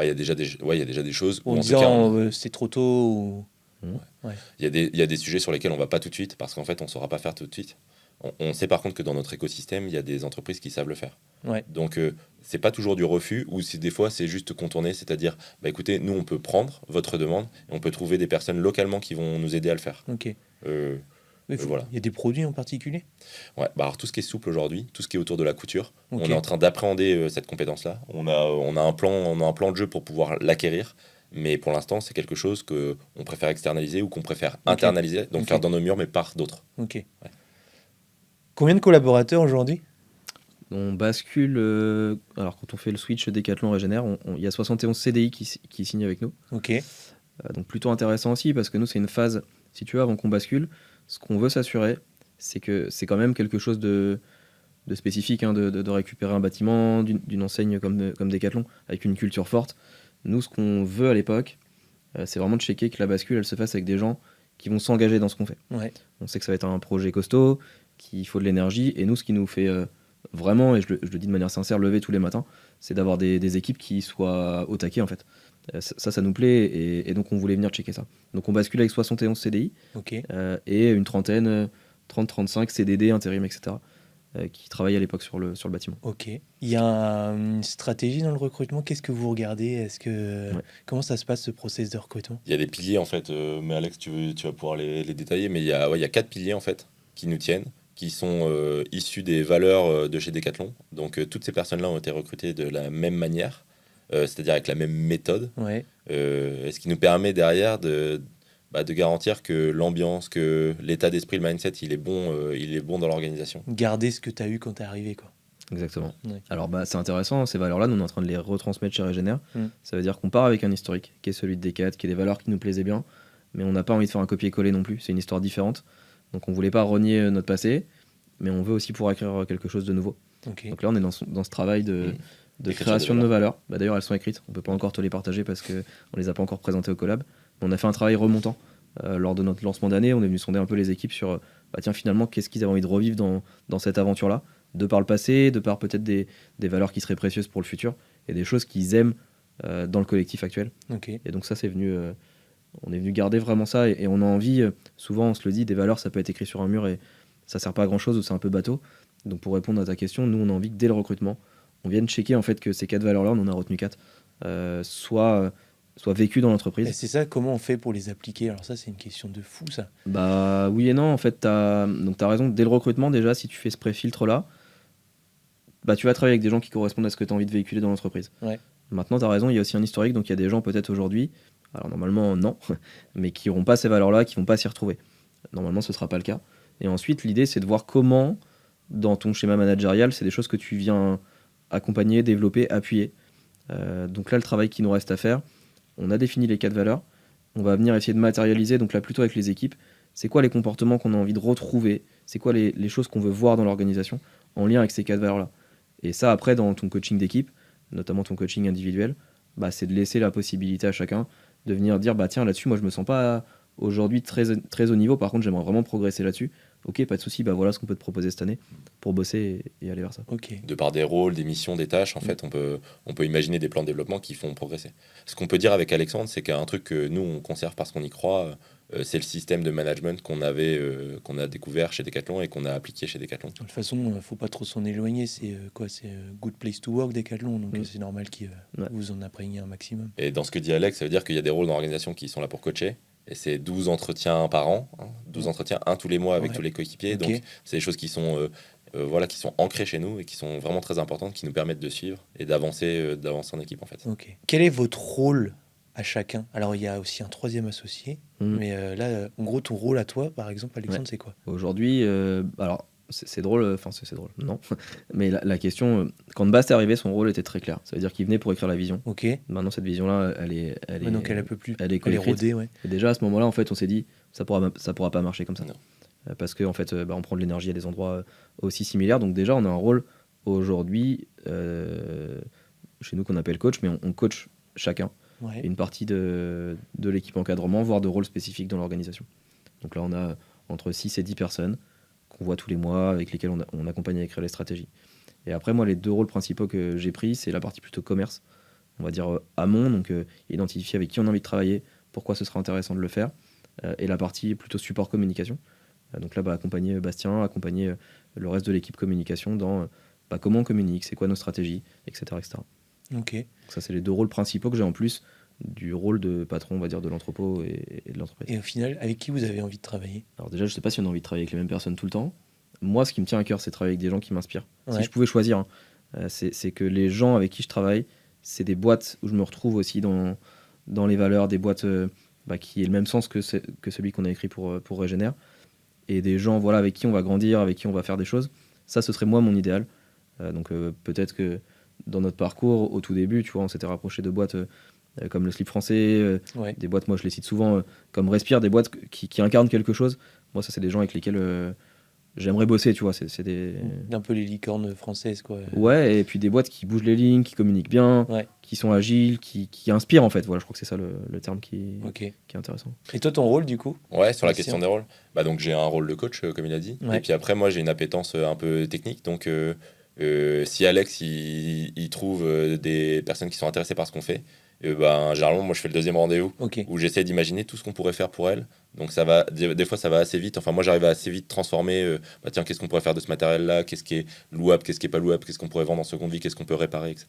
Il y a déjà des choses où en disant c'est trop tôt Ouais. Il y a des sujets sur lesquels on va pas tout de suite parce qu'en fait on saura pas faire tout de suite. On sait par contre que dans notre écosystème il y a des entreprises qui savent le faire. Ouais. Donc c'est pas toujours du refus ou si des fois c'est juste contourner, c'est-à-dire écoutez, nous on peut prendre votre demande et on peut trouver des personnes localement qui vont nous aider à le faire. Ok. Voilà. Il y a des produits en particulier? Ouais, alors tout ce qui est souple aujourd'hui, tout ce qui est autour de la couture, on est en train d'appréhender cette compétence-là. On a un plan de jeu pour pouvoir l'acquérir. Mais pour l'instant, c'est quelque chose qu'on préfère externaliser ou qu'on préfère internaliser, donc faire dans nos murs, mais par d'autres. Ok. Ouais. Combien de collaborateurs aujourd'hui? On bascule. Alors, quand on fait le switch Decathlon Regener, il y a 71 CDI qui signent avec nous. Ok. Donc, plutôt intéressant aussi, parce que nous, c'est une phase, si tu veux, avant qu'on bascule, ce qu'on veut s'assurer, c'est que c'est quand même quelque chose de spécifique, de récupérer un bâtiment d'une enseigne comme Decathlon, avec une culture forte. Nous, ce qu'on veut à l'époque, c'est vraiment de checker que la bascule, elle se fasse avec des gens qui vont s'engager dans ce qu'on fait. Ouais. On sait que ça va être un projet costaud, qu'il faut de l'énergie, et nous, ce qui nous fait vraiment, et je le dis de manière sincère, lever tous les matins, c'est d'avoir des équipes qui soient au taquet, en fait. Ça nous plaît, et donc on voulait venir checker ça. Donc on bascule avec 71 CDI, et une trentaine, 30-35 CDD, intérim, etc., qui travaillent à l'époque sur le bâtiment. Ok. Il y a une stratégie dans le recrutement. Qu'est-ce que vous regardez? Comment ça se passe ce process de recrutement? Il y a des piliers en fait, mais Alex, tu vas pouvoir les détailler. Mais il y a 4 piliers en fait qui nous tiennent, qui sont issus des valeurs de chez Decathlon. Donc toutes ces personnes-là ont été recrutées de la même manière, c'est-à-dire avec la même méthode. Ouais. Ce qui nous permet derrière de garantir que l'ambiance, que l'état d'esprit, le mindset, il est bon dans l'organisation. Garder ce que tu as eu quand tu es arrivé, quoi. Exactement. Ouais. Alors c'est intéressant, ces valeurs-là, nous on est en train de les retransmettre chez Regener. Ça veut dire qu'on part avec un historique, qui est celui de Decat, qui est des valeurs qui nous plaisaient bien, mais on n'a pas envie de faire un copier-coller non plus, c'est une histoire différente. Donc on voulait pas renier notre passé, mais on veut aussi pouvoir écrire quelque chose de nouveau. Okay. Donc là on est dans ce travail de création de nos valeurs. D'ailleurs elles sont écrites, on peut pas encore te les partager parce qu'on les a pas encore présentées au collab. On a fait un travail remontant lors de notre lancement d'année, on est venu sonder un peu les équipes sur finalement qu'est-ce qu'ils avaient envie de revivre dans cette aventure-là, de par le passé, de par peut-être des valeurs qui seraient précieuses pour le futur et des choses qu'ils aiment dans le collectif actuel. Okay. Et donc ça c'est venu, on est venu garder vraiment ça et on a envie, souvent on se le dit, des valeurs ça peut être écrit sur un mur et ça sert pas à grand chose ou c'est un peu bateau. Donc pour répondre à ta question, nous on a envie que dès le recrutement, on vienne checker en fait que ces 4 valeurs-là, on en a retenu 4, soit vécues dans l'entreprise. Et c'est ça, comment on fait pour les appliquer? Alors ça c'est une question de fou ça. Oui et non, en fait t'as raison, dès le recrutement déjà, si tu fais ce pré-filtre-là, tu vas travailler avec des gens qui correspondent à ce que tu as envie de véhiculer dans l'entreprise. Ouais. Maintenant, tu as raison, il y a aussi un historique, donc il y a des gens peut-être aujourd'hui, alors normalement non, mais qui n'auront pas ces valeurs-là, qui ne vont pas s'y retrouver. Normalement, ce ne sera pas le cas. Et ensuite, l'idée, c'est de voir comment, dans ton schéma managérial, c'est des choses que tu viens accompagner, développer, appuyer. Donc là, le travail qui nous reste à faire, on a défini les 4 valeurs, on va venir essayer de matérialiser, donc là plutôt avec les équipes, c'est quoi les comportements qu'on a envie de retrouver, c'est quoi les choses qu'on veut voir dans l'organisation en lien avec ces 4 valeurs-là. Et ça, après, dans ton coaching d'équipe, notamment ton coaching individuel, c'est de laisser la possibilité à chacun de venir dire tiens, là-dessus, moi, je me sens pas aujourd'hui très, très haut niveau, par contre, j'aimerais vraiment progresser là-dessus. Ok, pas de souci, voilà ce qu'on peut te proposer cette année pour bosser et aller vers ça. Okay. De par des rôles, des missions, des tâches, en fait, on peut imaginer des plans de développement qui font progresser. Ce qu'on peut dire avec Alexandre, c'est qu'un truc que nous, on conserve parce qu'on y croit, c'est le système de management qu'on a découvert chez Decathlon et qu'on a appliqué chez Decathlon. De toute façon, il ne faut pas trop s'en éloigner. C'est good place to work Decathlon, donc c'est normal que vous en appreniez un maximum. Et dans ce que dit Alex, ça veut dire qu'il y a des rôles dans l'organisation qui sont là pour coacher. Et c'est 12 entretiens par an, 12 entretiens, un tous les mois avec tous les coéquipiers. Okay. Donc c'est des choses qui sont voilà, qui sont ancrées chez nous et qui sont vraiment très importantes, qui nous permettent de suivre et d'avancer en équipe en fait. Ok. Quel est votre rôle à chacun? Alors il y a aussi un troisième associé, mais là, en gros, ton rôle à toi, par exemple, Alexandre, c'est quoi? Aujourd'hui, alors c'est drôle, enfin c'est drôle, non. Mais la question, quand Bast est arrivé, son rôle était très clair. Ça veut dire qu'il venait pour écrire la vision. Ok. Maintenant, cette vision-là, elle est donc elle est un peu plus, elle est elle est rodée, ouais. Et déjà à ce moment-là, en fait, on s'est dit, ça pourra pas marcher comme ça. Non. Parce que en fait, on prend de l'énergie à des endroits aussi similaires. Donc déjà, on a un rôle aujourd'hui chez nous qu'on appelle coach, mais on coach chacun. Ouais. Une partie de l'équipe encadrement, voire de rôles spécifiques dans l'organisation. Donc là, on a entre 6 et 10 personnes qu'on voit tous les mois, avec lesquelles on accompagne à écrire les stratégies. Et après, moi, les 2 rôles principaux que j'ai pris, c'est la partie plutôt commerce, on va dire amont, donc identifier avec qui on a envie de travailler, pourquoi ce sera intéressant de le faire, et la partie plutôt support communication. Donc là, accompagner Bastien, accompagner le reste de l'équipe communication dans comment on communique, c'est quoi nos stratégies, etc. etc. Ok. Donc ça, c'est les 2 rôles principaux que j'ai en plus du rôle de patron, on va dire, de l'entrepôt et de l'entreprise. Et au final, avec qui vous avez envie de travailler? Alors déjà, je sais pas si on a envie de travailler avec les mêmes personnes tout le temps. Moi, ce qui me tient à cœur, c'est de travailler avec des gens qui m'inspirent. Ouais. Si je pouvais choisir, c'est que les gens avec qui je travaille, c'est des boîtes où je me retrouve aussi dans les valeurs, des boîtes qui aient le même sens que celui qu'on a écrit pour Régénère, et des gens avec qui on va grandir, avec qui on va faire des choses. Ça, ce serait moi mon idéal. Donc peut-être que dans notre parcours, au tout début, tu vois, on s'était rapproché de boîtes comme le Slip Français, ouais. Des boîtes, moi je les cite souvent, comme Respire, des boîtes qui incarnent quelque chose. Moi, ça, c'est des gens avec lesquels j'aimerais bosser, tu vois. C'est des... Un peu les licornes françaises, quoi. Ouais, et puis des boîtes qui bougent les lignes, qui communiquent bien, ouais. Qui sont agiles, qui inspirent, en fait. Voilà, je crois que c'est ça le terme qui est intéressant. Et toi, ton rôle, du coup? Ouais, sur la question des rôles. Donc, j'ai un rôle de coach, comme il a dit. Ouais. Et puis après, moi, j'ai une appétence un peu technique. Donc, si Alex, il trouve des personnes qui sont intéressées par ce qu'on fait, généralement, moi, je fais le deuxième rendez-vous où j'essaie d'imaginer tout ce qu'on pourrait faire pour elle. Donc, ça va, des fois, ça va assez vite. Enfin, moi, j'arrive à assez vite transformer. Tiens, qu'est-ce qu'on pourrait faire de ce matériel-là? Qu'est-ce qui est louable? Qu'est-ce qui est pas louable? Qu'est-ce qu'on pourrait vendre en seconde vie? Qu'est-ce qu'on peut réparer, etc.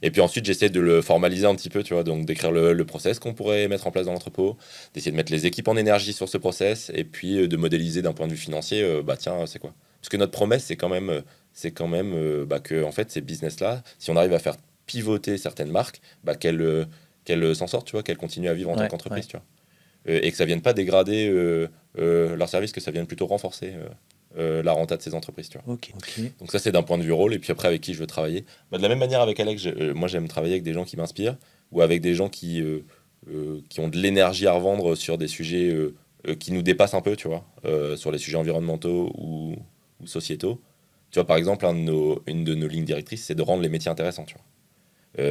Et puis ensuite, j'essaie de le formaliser un petit peu, tu vois, donc d'écrire le process qu'on pourrait mettre en place dans l'entrepôt, d'essayer de mettre les équipes en énergie sur ce process, et puis de modéliser d'un point de vue financier, tiens, c'est quoi? Parce que notre promesse, c'est quand même que en fait, ces business-là, si on arrive à faire pivoter certaines marques, qu'elles s'en sortent, tu vois, qu'elles continuent à vivre en tant qu'entreprise, tu vois. Et que ça vienne pas dégrader leur service, que ça vienne plutôt renforcer la renta de ces entreprises, tu vois. Okay. Donc ça, c'est d'un point de vue rôle. Et puis après, avec qui je veux travailler, de la même manière avec Alex, moi j'aime travailler avec des gens qui m'inspirent, ou avec des gens qui ont de l'énergie à revendre sur des sujets qui nous dépassent un peu, tu vois, sur les sujets environnementaux ou sociétaux. Tu vois, par exemple, une de nos lignes directrices, c'est de rendre les métiers intéressants, tu vois.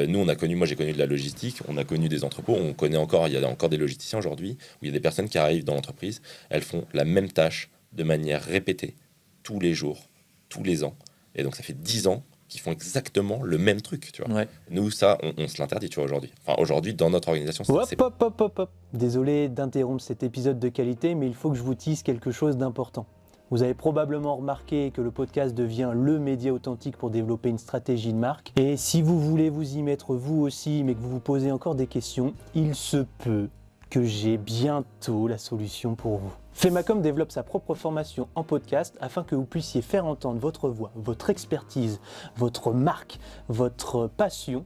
Nous, moi j'ai connu de la logistique, on a connu des entrepôts, il y a encore des logisticiens aujourd'hui, où il y a des personnes qui arrivent dans l'entreprise, elles font la même tâche de manière répétée, tous les jours, tous les ans. Et donc ça fait 10 ans qu'ils font exactement le même truc, tu vois. Ouais. Nous, ça, on se l'interdit, tu vois, aujourd'hui. Enfin, aujourd'hui, dans notre organisation, Hop. Désolé d'interrompre cet épisode de qualité, mais il faut que je vous tease quelque chose d'important. Vous avez probablement remarqué que le podcast devient le média authentique pour développer une stratégie de marque. Et si vous voulez vous y mettre vous aussi, mais que vous vous posez encore des questions, il se peut que j'ai bientôt la solution pour vous. Femacom développe sa propre formation en podcast afin que vous puissiez faire entendre votre voix, votre expertise, votre marque, votre passion,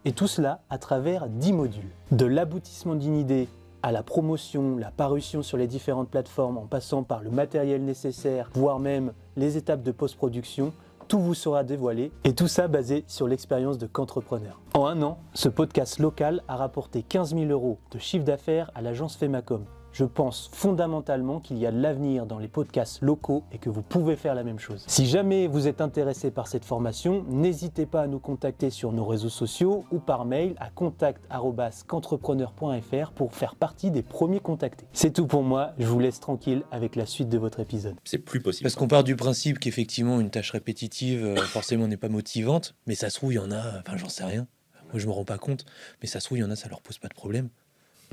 et tout cela à travers 10 modules. De l'aboutissement d'une idée à la promotion, la parution sur les différentes plateformes, en passant par le matériel nécessaire, voire même les étapes de post-production, tout vous sera dévoilé, et tout ça basé sur l'expérience de qu'entrepreneur. En un an, ce podcast local a rapporté 15 000 € de chiffre d'affaires à l'agence Femacom. Je pense fondamentalement qu'il y a de l'avenir dans les podcasts locaux et que vous pouvez faire la même chose. Si jamais vous êtes intéressé par cette formation, n'hésitez pas à nous contacter sur nos réseaux sociaux ou par mail à contact@qu'entrepreneur.fr pour faire partie des premiers contactés. C'est tout pour moi, je vous laisse tranquille avec la suite de votre épisode. C'est plus possible. Parce qu'on part du principe qu'effectivement une tâche répétitive forcément n'est pas motivante, mais ça se trouve il y en a, enfin j'en sais rien, moi je me rends pas compte, mais ça se trouve il y en a, ça leur pose pas de problème.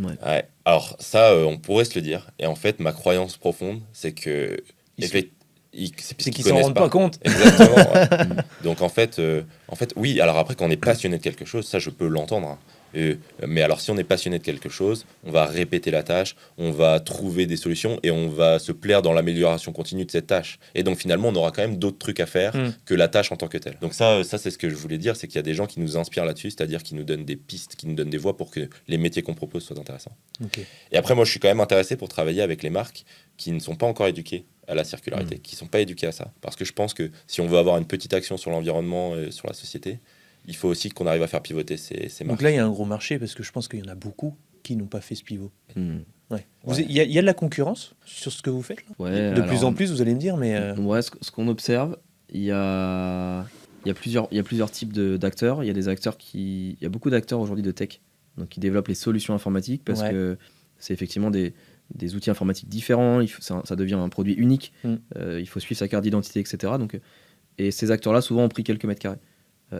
Ouais. Alors ça, on pourrait se le dire. Et en fait, ma croyance profonde, c'est que c'est qu'ils s'en rendent pas compte. Exactement. Ouais. Donc en fait, oui. Alors après, quand on est passionné de quelque chose, ça, je peux l'entendre. Hein. Mais alors, si on est passionné de quelque chose, on va répéter la tâche, on va trouver des solutions et on va se plaire dans l'amélioration continue de cette tâche. Et donc, finalement, on aura quand même d'autres trucs à faire que la tâche en tant que telle. Donc ça, c'est ce que je voulais dire, c'est qu'il y a des gens qui nous inspirent là-dessus, c'est-à-dire qui nous donnent des pistes, qui nous donnent des voies pour que les métiers qu'on propose soient intéressants. Okay. Et après, moi, je suis quand même intéressé pour travailler avec les marques qui ne sont pas encore éduquées à la circularité, qui ne sont pas éduquées à ça. Parce que je pense que si on veut avoir une petite action sur l'environnement et sur la société, il faut aussi qu'on arrive à faire pivoter ces marques. Donc là, il y a un gros marché parce que je pense qu'il y en a beaucoup qui n'ont pas fait ce pivot. Ouais. Il y a de la concurrence sur ce que vous faites là de plus en plus, vous allez me dire, mais... Ouais, ce qu'on observe, il y a plusieurs types d'acteurs. Il y a beaucoup d'acteurs aujourd'hui de tech donc qui développent les solutions informatiques parce que c'est effectivement des outils informatiques différents. Ça devient un produit unique. Il faut suivre sa carte d'identité, etc. Donc, et ces acteurs-là, souvent, ont pris quelques mètres carrés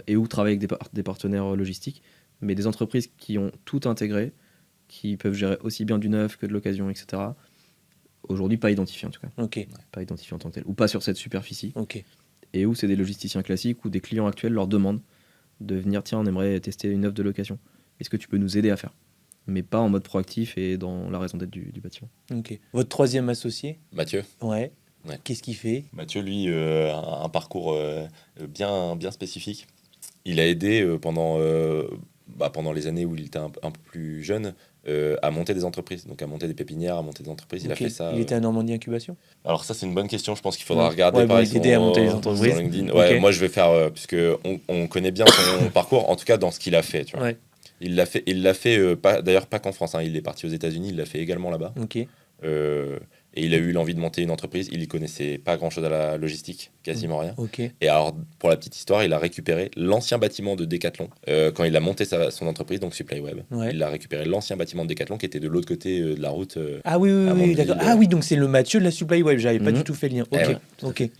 et ou travaillent avec des partenaires logistiques, mais des entreprises qui ont tout intégré, qui peuvent gérer aussi bien du neuf que de l'occasion, etc. Aujourd'hui, pas identifiés en tout cas. Pas identifiés en tant que tel, ou pas sur cette superficie. Et où c'est des logisticiens classiques ou des clients actuels leur demandent de venir, tiens, on aimerait tester une œuvre de location. Est-ce que tu peux nous aider à faire ? Mais pas en mode proactif et dans la raison d'être du bâtiment. Votre troisième associé ? Mathieu. Ouais. Qu'est-ce qu'il fait ? Mathieu, lui, un parcours bien spécifique. Il a aidé pendant les années où il était un peu plus jeune à monter des entreprises, donc à monter des pépinières, à monter des entreprises. Il a fait ça. Il était à Normandie Incubation ? Alors ça, c'est une bonne question. Je pense qu'il faudra regarder pareil son à monter les entreprises. Sur LinkedIn. Moi, je vais faire puisque on connaît bien son parcours, en tout cas dans ce qu'il a fait. Tu vois. Il l'a fait d'ailleurs pas qu'en France. Il est parti aux États-Unis. Il l'a fait également là-bas. Et il a eu l'envie de monter une entreprise. Il ne connaissait pas grand-chose à la logistique, quasiment rien. Et alors, pour la petite histoire, il a récupéré l'ancien bâtiment de Decathlon quand il a monté son entreprise, donc SupplyWeb. Il a récupéré l'ancien bâtiment de Decathlon qui était de l'autre côté de la route. Oui, d'accord. Ah oui, donc c'est le Mathieu de la SupplyWeb. J'avais pas du tout fait le lien.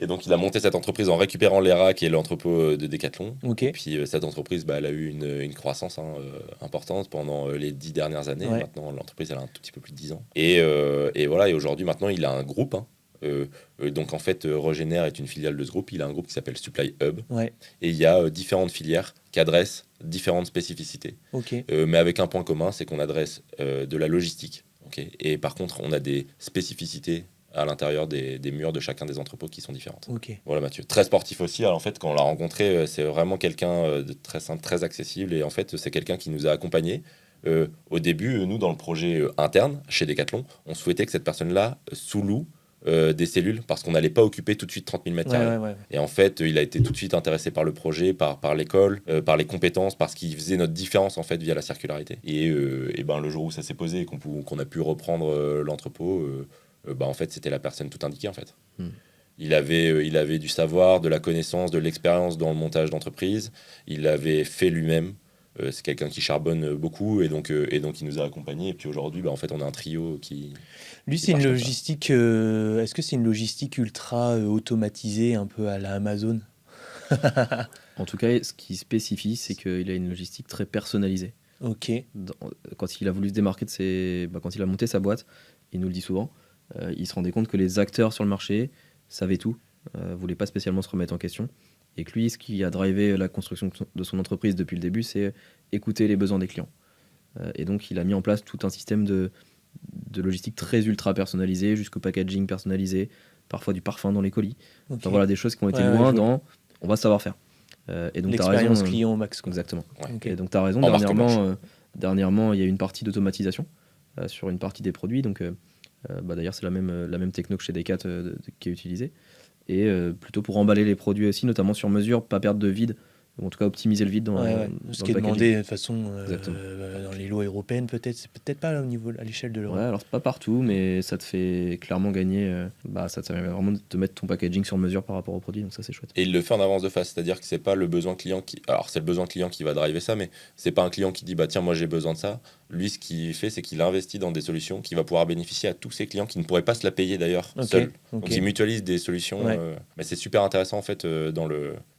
Et donc, il a monté cette entreprise en récupérant l'ERA, qui est l'entrepôt de Decathlon. Et puis, cette entreprise, elle a eu une croissance importante pendant les 10 dernières années. Maintenant, l'entreprise, elle a un tout petit peu plus de 10 ans. Et voilà, et aujourd'hui, maintenant, il a un groupe. Donc en fait, Regener est une filiale de ce groupe. Il a un groupe qui s'appelle Supply Hub. Et il y a différentes filières qui adressent différentes spécificités. Mais avec un point commun, c'est qu'on adresse de la logistique. Et par contre, on a des spécificités à l'intérieur des murs de chacun des entrepôts qui sont différentes. Voilà, Mathieu. Très sportif aussi. Alors en fait, quand on l'a rencontré, c'est vraiment quelqu'un de très simple, très accessible. Et en fait, c'est quelqu'un qui nous a accompagnés. Au début, nous, dans le projet interne, chez Decathlon, on souhaitait que cette personne-là sous-loue des cellules parce qu'on n'allait pas occuper tout de suite 30 000 mètres carrés. Et en fait, il a été tout de suite intéressé par le projet, par l'école, par les compétences, parce qu'il faisait notre différence en fait via la circularité. Et le jour où ça s'est posé et qu'on a pu reprendre l'entrepôt, en fait, c'était la personne tout indiquée en fait. Il avait du savoir, de la connaissance, de l'expérience dans le montage d'entreprise. Il avait fait lui-même. C'est quelqu'un qui charbonne beaucoup et donc il nous a accompagnés. Et puis aujourd'hui, en fait, on a un trio qui... Lui, c'est une logistique... est-ce que c'est une logistique ultra automatisée, un peu à la Amazon ? En tout cas, ce qui spécifie, c'est qu'il a une logistique très personnalisée. Quand il a voulu se démarquer quand il a monté sa boîte, il nous le dit souvent, il se rendait compte que les acteurs sur le marché savaient tout, voulaient pas spécialement se remettre en question. Et que lui, ce qui a drivé la construction de son entreprise depuis le début, c'est écouter les besoins des clients. Et donc, il a mis en place tout un système de logistique très ultra personnalisé, jusqu'au packaging personnalisé, parfois du parfum dans les colis. Enfin, voilà, des choses qui ont été loin dans on va savoir faire. Et donc, l'expérience client au max. Exactement. Et donc, tu as raison. Dernièrement, il y a une partie d'automatisation sur une partie des produits. Donc, d'ailleurs, c'est la même techno que chez Decat qui est utilisée. Et plutôt pour emballer les produits aussi, notamment sur mesure, pas perdre de vide, ou en tout cas optimiser le vide dans ce qui est demandé de toute façon dans les lois européennes, peut-être, c'est peut-être pas à l'échelle de l'Europe. Ouais, alors c'est pas partout, mais ça te fait clairement gagner, ça te permet vraiment de te mettre ton packaging sur mesure par rapport au produit, donc ça c'est chouette. Et il le fait en avance de phase, c'est-à-dire que c'est pas le besoin client alors c'est le besoin client qui va driver ça, mais c'est pas un client qui dit tiens, moi j'ai besoin de ça. Lui, ce qu'il fait, c'est qu'il investit dans des solutions qui va pouvoir bénéficier à tous ses clients qui ne pourraient pas se la payer d'ailleurs seuls. Donc il mutualise des solutions. Mais c'est super intéressant en fait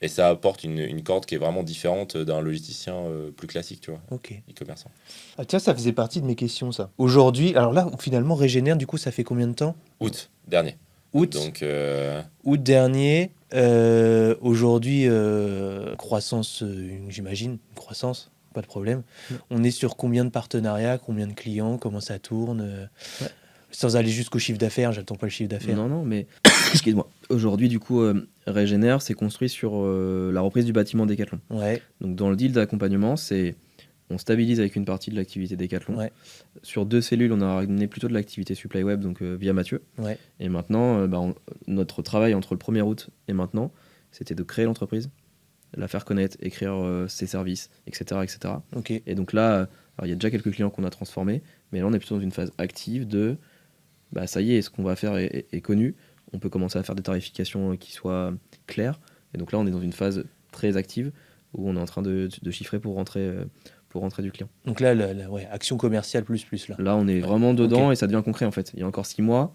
et ça apporte une corde qui est vraiment différente d'un logisticien plus classique, tu vois, e-commerçant. Ah tiens, ça faisait partie de mes questions, ça. Aujourd'hui, alors là, finalement, Regener, du coup, ça fait combien de temps ? Août dernier. Donc, août dernier. Aujourd'hui, croissance, j'imagine, croissance. pas de problème. On est sur combien de partenariats, combien de clients, comment ça tourne Sans aller jusqu'au chiffre d'affaires, j'attends pas le chiffre d'affaires. Non, mais excuse-moi. Aujourd'hui, du coup, Régénère s'est construit sur la reprise du bâtiment Decathlon. Ouais. Donc, dans le deal d'accompagnement, on stabilise avec une partie de l'activité Decathlon. Ouais. Sur 2 cellules, on a ramené plutôt de l'activité supply web, donc via Mathieu. Ouais. Et maintenant, notre travail entre le 1er août et maintenant, c'était de créer l'entreprise, la faire connaître, écrire ses services, etc. etc. Okay. Et donc là, il y a déjà quelques clients qu'on a transformés, mais là, on est plutôt dans une phase active de ça y est, ce qu'on va faire est connu. On peut commencer à faire des tarifications qui soient claires. Et donc là, on est dans une phase très active où on est en train de chiffrer pour rentrer du client. Donc là, action commerciale plus là. Là, on est vraiment dedans et ça devient concret en fait. Il y a encore 6 mois,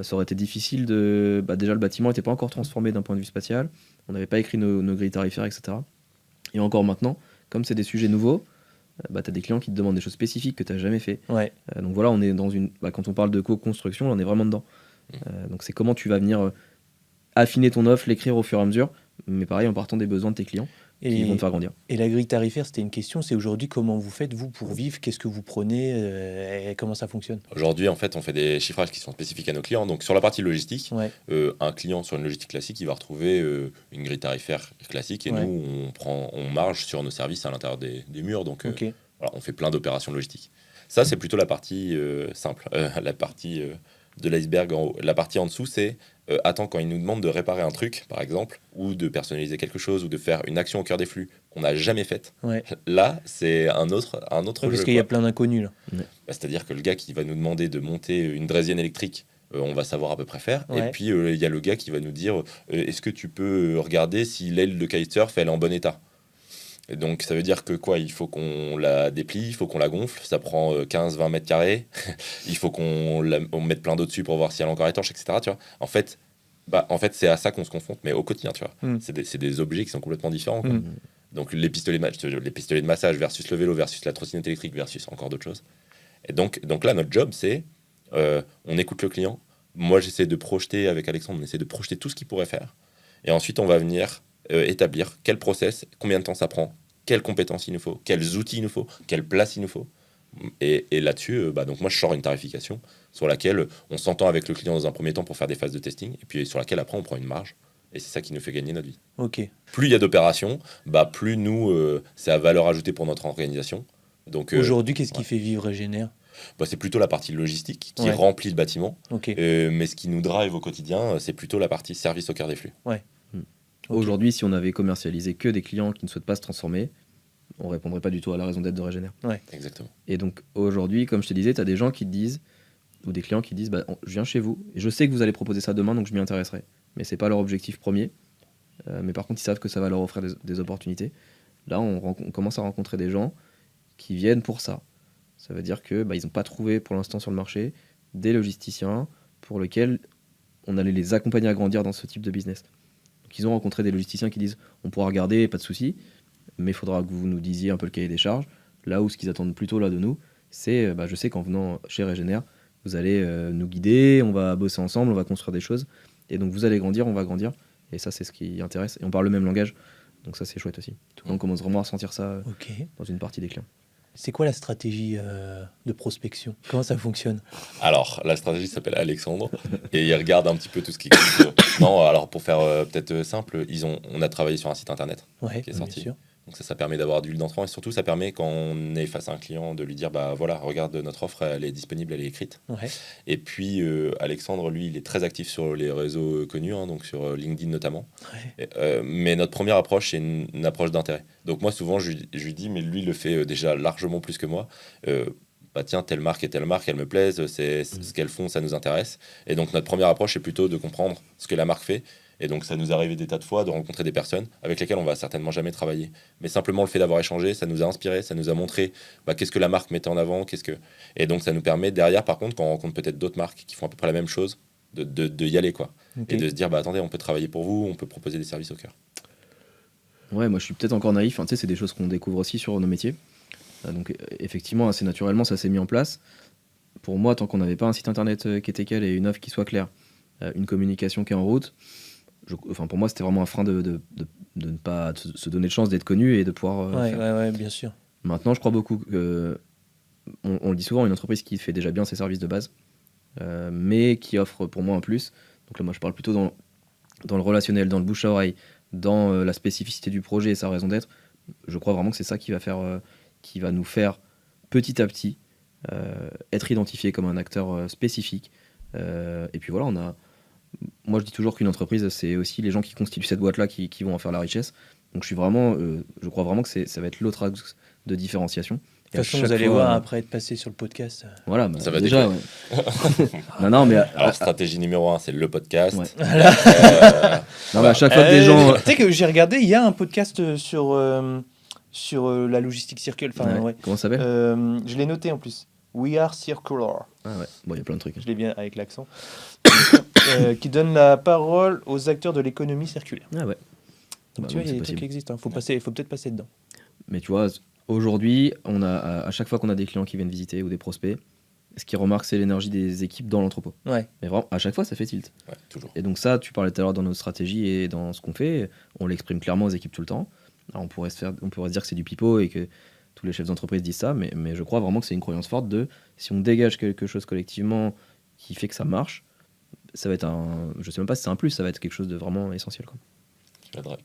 ça aurait été difficile de... déjà, le bâtiment n'était pas encore transformé d'un point de vue spatial. On n'avait pas écrit nos grilles tarifaires, etc. Et encore maintenant, comme c'est des sujets nouveaux, tu as des clients qui te demandent des choses spécifiques que tu n'as jamais fait. Ouais. Donc voilà, on est dans une... quand on parle de co-construction, on est vraiment dedans. Donc c'est comment tu vas venir affiner ton offre, l'écrire au fur et à mesure, mais pareil en partant des besoins de tes clients qui vont te faire grandir. Et la grille tarifaire, c'était une question, c'est aujourd'hui comment vous faites, vous, pour vivre, qu'est-ce que vous prenez et comment ça fonctionne? Aujourd'hui, en fait, on fait des chiffrages qui sont spécifiques à nos clients. Donc sur la partie logistique, un client sur une logistique classique, il va retrouver une grille tarifaire classique et nous, on marge sur nos services à l'intérieur des murs. Donc voilà, on fait plein d'opérations logistiques. Ça, c'est plutôt la partie simple, la partie de l'iceberg en haut. La partie en dessous, c'est quand il nous demande de réparer un truc, par exemple, ou de personnaliser quelque chose, ou de faire une action au cœur des flux qu'on n'a jamais faite. Là, c'est un autre jeu. Parce qu'il y a plein d'inconnus, là. C'est-à-dire que le gars qui va nous demander de monter une draisienne électrique, on va savoir à peu près faire. Et puis, il y a le gars qui va nous dire est-ce que tu peux regarder si l'aile de kitesurf, elle est en bon état? Et donc ça veut dire que il faut qu'on la déplie, il faut qu'on la gonfle, ça prend 15-20 mètres carrés, il faut qu'on mette plein d'eau dessus pour voir si elle est encore étanche, etc. Tu vois, en fait, c'est à ça qu'on se confronte, mais au quotidien, tu vois. C'est des objets qui sont complètement différents. Quoi. Donc les pistolets de massage versus le vélo versus la trottinette électrique versus encore d'autres choses. Et donc là, notre job, c'est on écoute le client. Moi, j'essaie de projeter avec Alexandre, on essaie de projeter tout ce qu'il pourrait faire. Et ensuite, on va venir établir quel process, combien de temps ça prend, quelles compétences il nous faut, quels outils il nous faut, quelle place il nous faut. Et là-dessus, donc moi je sors une tarification sur laquelle on s'entend avec le client dans un premier temps pour faire des phases de testing, et puis sur laquelle après on prend une marge. Et c'est ça qui nous fait gagner notre vie. Plus il y a d'opérations, plus nous, c'est à valeur ajoutée pour notre organisation. Donc, aujourd'hui, qu'est-ce qui fait vivre Régénère? C'est plutôt la partie logistique qui remplit le bâtiment. Mais ce qui nous drive au quotidien, c'est plutôt la partie service au cœur des flux. Aujourd'hui, si on avait commercialisé que des clients qui ne souhaitent pas se transformer, on ne répondrait pas du tout à la raison d'être de Régénère. Exactement. Et donc aujourd'hui, comme je te disais, tu as des gens qui te disent, ou des clients qui disent je viens chez vous, et je sais que vous allez proposer ça demain, donc je m'y intéresserai. Mais ce n'est pas leur objectif premier. Mais par contre, ils savent que ça va leur offrir des opportunités. Là, on commence à rencontrer des gens qui viennent pour ça. Ça veut dire qu'ils n'ont pas trouvé pour l'instant sur le marché des logisticiens pour lesquels on allait les accompagner à grandir dans ce type de business. Donc ils ont rencontré des logisticiens qui disent on pourra regarder, pas de souci, mais il faudra que vous nous disiez un peu le cahier des charges. Là où ce qu'ils attendent plutôt là de nous, c'est je sais qu'en venant chez Régénère, vous allez nous guider, on va bosser ensemble, on va construire des choses. Et donc vous allez grandir, on va grandir. Et ça, c'est ce qui intéresse. Et on parle le même langage. Donc ça, c'est chouette aussi. Tout le monde commence vraiment à ressentir ça dans une partie des clients. C'est quoi la stratégie de prospection? Comment ça fonctionne? Alors, la stratégie s'appelle Alexandre et il regarde un petit peu tout ce qui existe. Non, alors pour faire peut-être simple, on a travaillé sur un site internet qui est sorti. Bien sûr. Donc ça permet d'avoir du lead d'entrant et surtout ça permet quand on est face à un client de lui dire voilà, regarde notre offre, elle est disponible, elle est écrite. Et puis Alexandre, lui, il est très actif sur les réseaux connus, donc sur LinkedIn notamment. Mais notre première approche, c'est une approche d'intérêt. Donc moi souvent je lui dis, mais lui il le fait déjà largement plus que moi. Tiens, telle marque et telle marque, elles me plaisent, ce qu'elles font, ça nous intéresse. Et donc notre première approche, c'est plutôt de comprendre ce que la marque fait. Et donc ça nous est arrivé des tas de fois de rencontrer des personnes avec lesquelles on va certainement jamais travailler. Mais simplement le fait d'avoir échangé, ça nous a inspiré, ça nous a montré qu'est-ce que la marque mettait en avant, et donc ça nous permet derrière, par contre, quand on rencontre peut-être d'autres marques qui font à peu près la même chose, de y aller et de se dire attendez, on peut travailler pour vous, on peut proposer des services au cœur. Ouais, moi je suis peut-être encore naïf, c'est des choses qu'on découvre aussi sur nos métiers. Donc effectivement, assez naturellement, ça s'est mis en place. Pour moi, tant qu'on n'avait pas un site internet qui était quel et une offre qui soit claire, une communication qui est en route, pour moi, c'était vraiment un frein de ne pas se donner de chance d'être connu et de pouvoir. Ouais, bien sûr. Maintenant, je crois beaucoup que, on le dit souvent, une entreprise qui fait déjà bien ses services de base, mais qui offre pour moi un plus. Donc là, moi, je parle plutôt dans le relationnel, dans le bouche à oreille, dans la spécificité du projet et sa raison d'être. Je crois vraiment que c'est ça qui va nous faire petit à petit être identifié comme un acteur spécifique. Et puis voilà, moi je dis toujours qu'une entreprise, c'est aussi les gens qui constituent cette boîte-là qui vont en faire la richesse. Donc je crois vraiment que ça va être l'autre axe de différenciation. De toute façon, vous allez voir après être passé sur le podcast. Voilà, ça va déjà. non, mais alors stratégie numéro 1, c'est le podcast. Ouais. Non, mais à chaque fois que des gens. Tu sais que j'ai regardé, il y a un podcast sur la logistique circulaire. Ouais. Comment ça s'appelle je l'ai noté en plus. We are circular. Ah ouais. Bon, il y a plein de trucs. Je l'ai bien avec l'accent. Qui donne la parole aux acteurs de l'économie circulaire. Ah ouais. Donc tu vois, il y a des trucs qui existent. Faut peut-être passer dedans. Mais tu vois, aujourd'hui, on a à chaque fois qu'on a des clients qui viennent visiter ou des prospects, ce qu'ils remarquent, c'est l'énergie des équipes dans l'entrepôt. Ouais. Mais vraiment, à chaque fois, ça fait tilt. Ouais, toujours. Et donc ça, tu parlais tout à l'heure dans nos stratégies et dans ce qu'on fait, on l'exprime clairement aux équipes tout le temps. Alors on pourrait se dire que c'est du pipeau et que tous les chefs d'entreprise disent ça, mais je crois vraiment que c'est une croyance forte de si on dégage quelque chose collectivement qui fait que ça marche, ça va être je sais même pas si c'est un plus, ça va être quelque chose de vraiment essentiel, quoi.